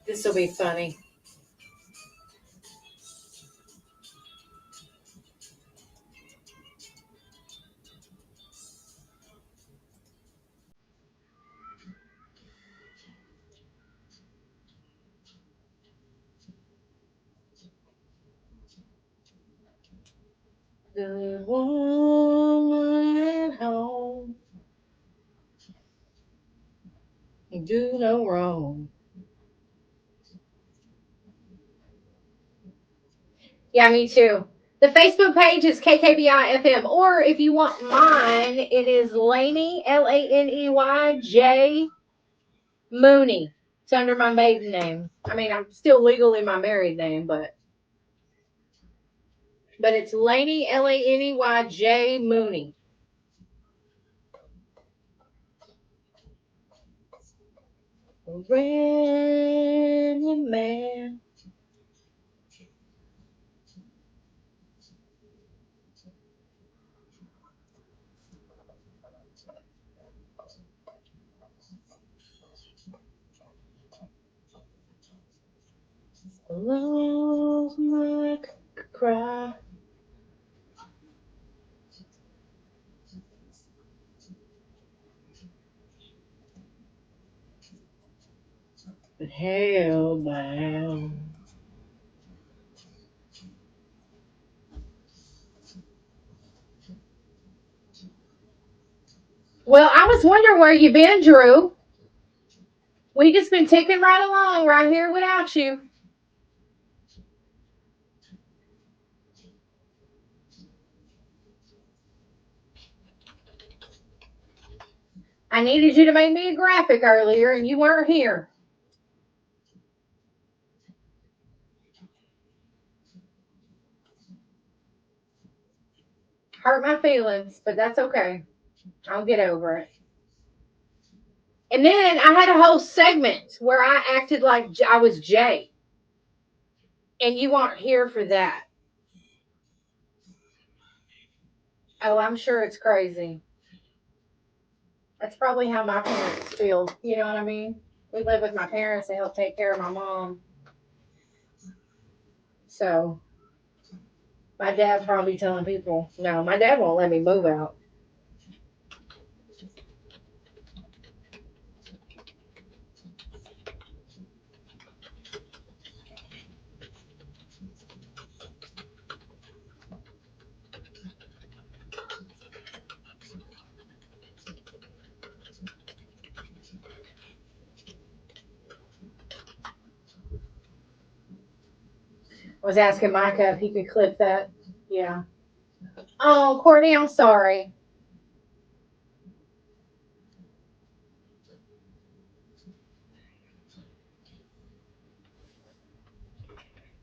This will be funny. The woman at home do no wrong. Yeah, me too. The Facebook page is KKBI FM, or if you want mine, it is Laney, Laney J Mooney. It's under my maiden name. I mean, I'm still legally my married name, but it's Laney, Laney J Mooney. Rain man. Love my cry. But hellbound. Well, I was wondering where you been, Drew. We just been ticking right along right here without you. I needed you to make me a graphic earlier, and you weren't here. Hurt my feelings, but that's okay. I'll get over it. And then I had a whole segment where I acted like I was Jay. And you weren't here for that. Oh, I'm sure it's crazy. That's probably how my parents feel. You know what I mean? We live with my parents to help take care of my mom. So my dad's probably telling people, no, my dad won't let me move out. I was asking Micah if he could clip that. Yeah. Oh, Courtney, I'm sorry.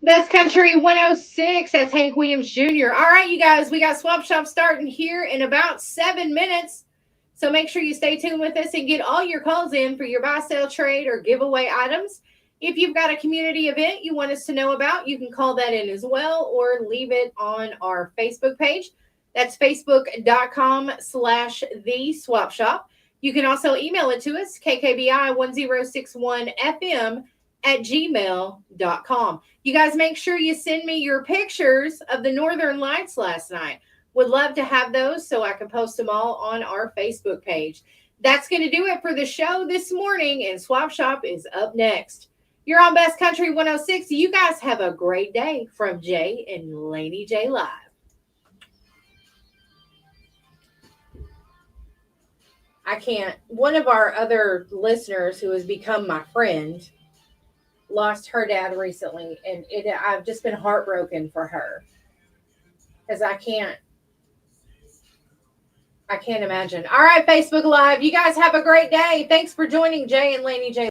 Best Country 106. That's Hank Williams Jr. All right, you guys, we got Swap Shop starting here in about 7 minutes. So make sure you stay tuned with us and get all your calls in for your buy, sell, trade, or giveaway items. If you've got a community event you want us to know about, you can call that in as well or leave it on our Facebook page. That's facebook.com/The Swap Shop. You can also email it to us, kkbi1061fm @gmail.com. You guys make sure you send me your pictures of the Northern Lights last night. Would love to have those so I can post them all on our Facebook page. That's going to do it for the show this morning, and Swap Shop is up next. You're on Best Country 106. You guys have a great day from Jay and Laney J Live. I can't. One of our other listeners who has become my friend lost her dad recently, and I've just been heartbroken for her because I can't imagine. All right, Facebook Live. You guys have a great day. Thanks for joining Jay and Laney J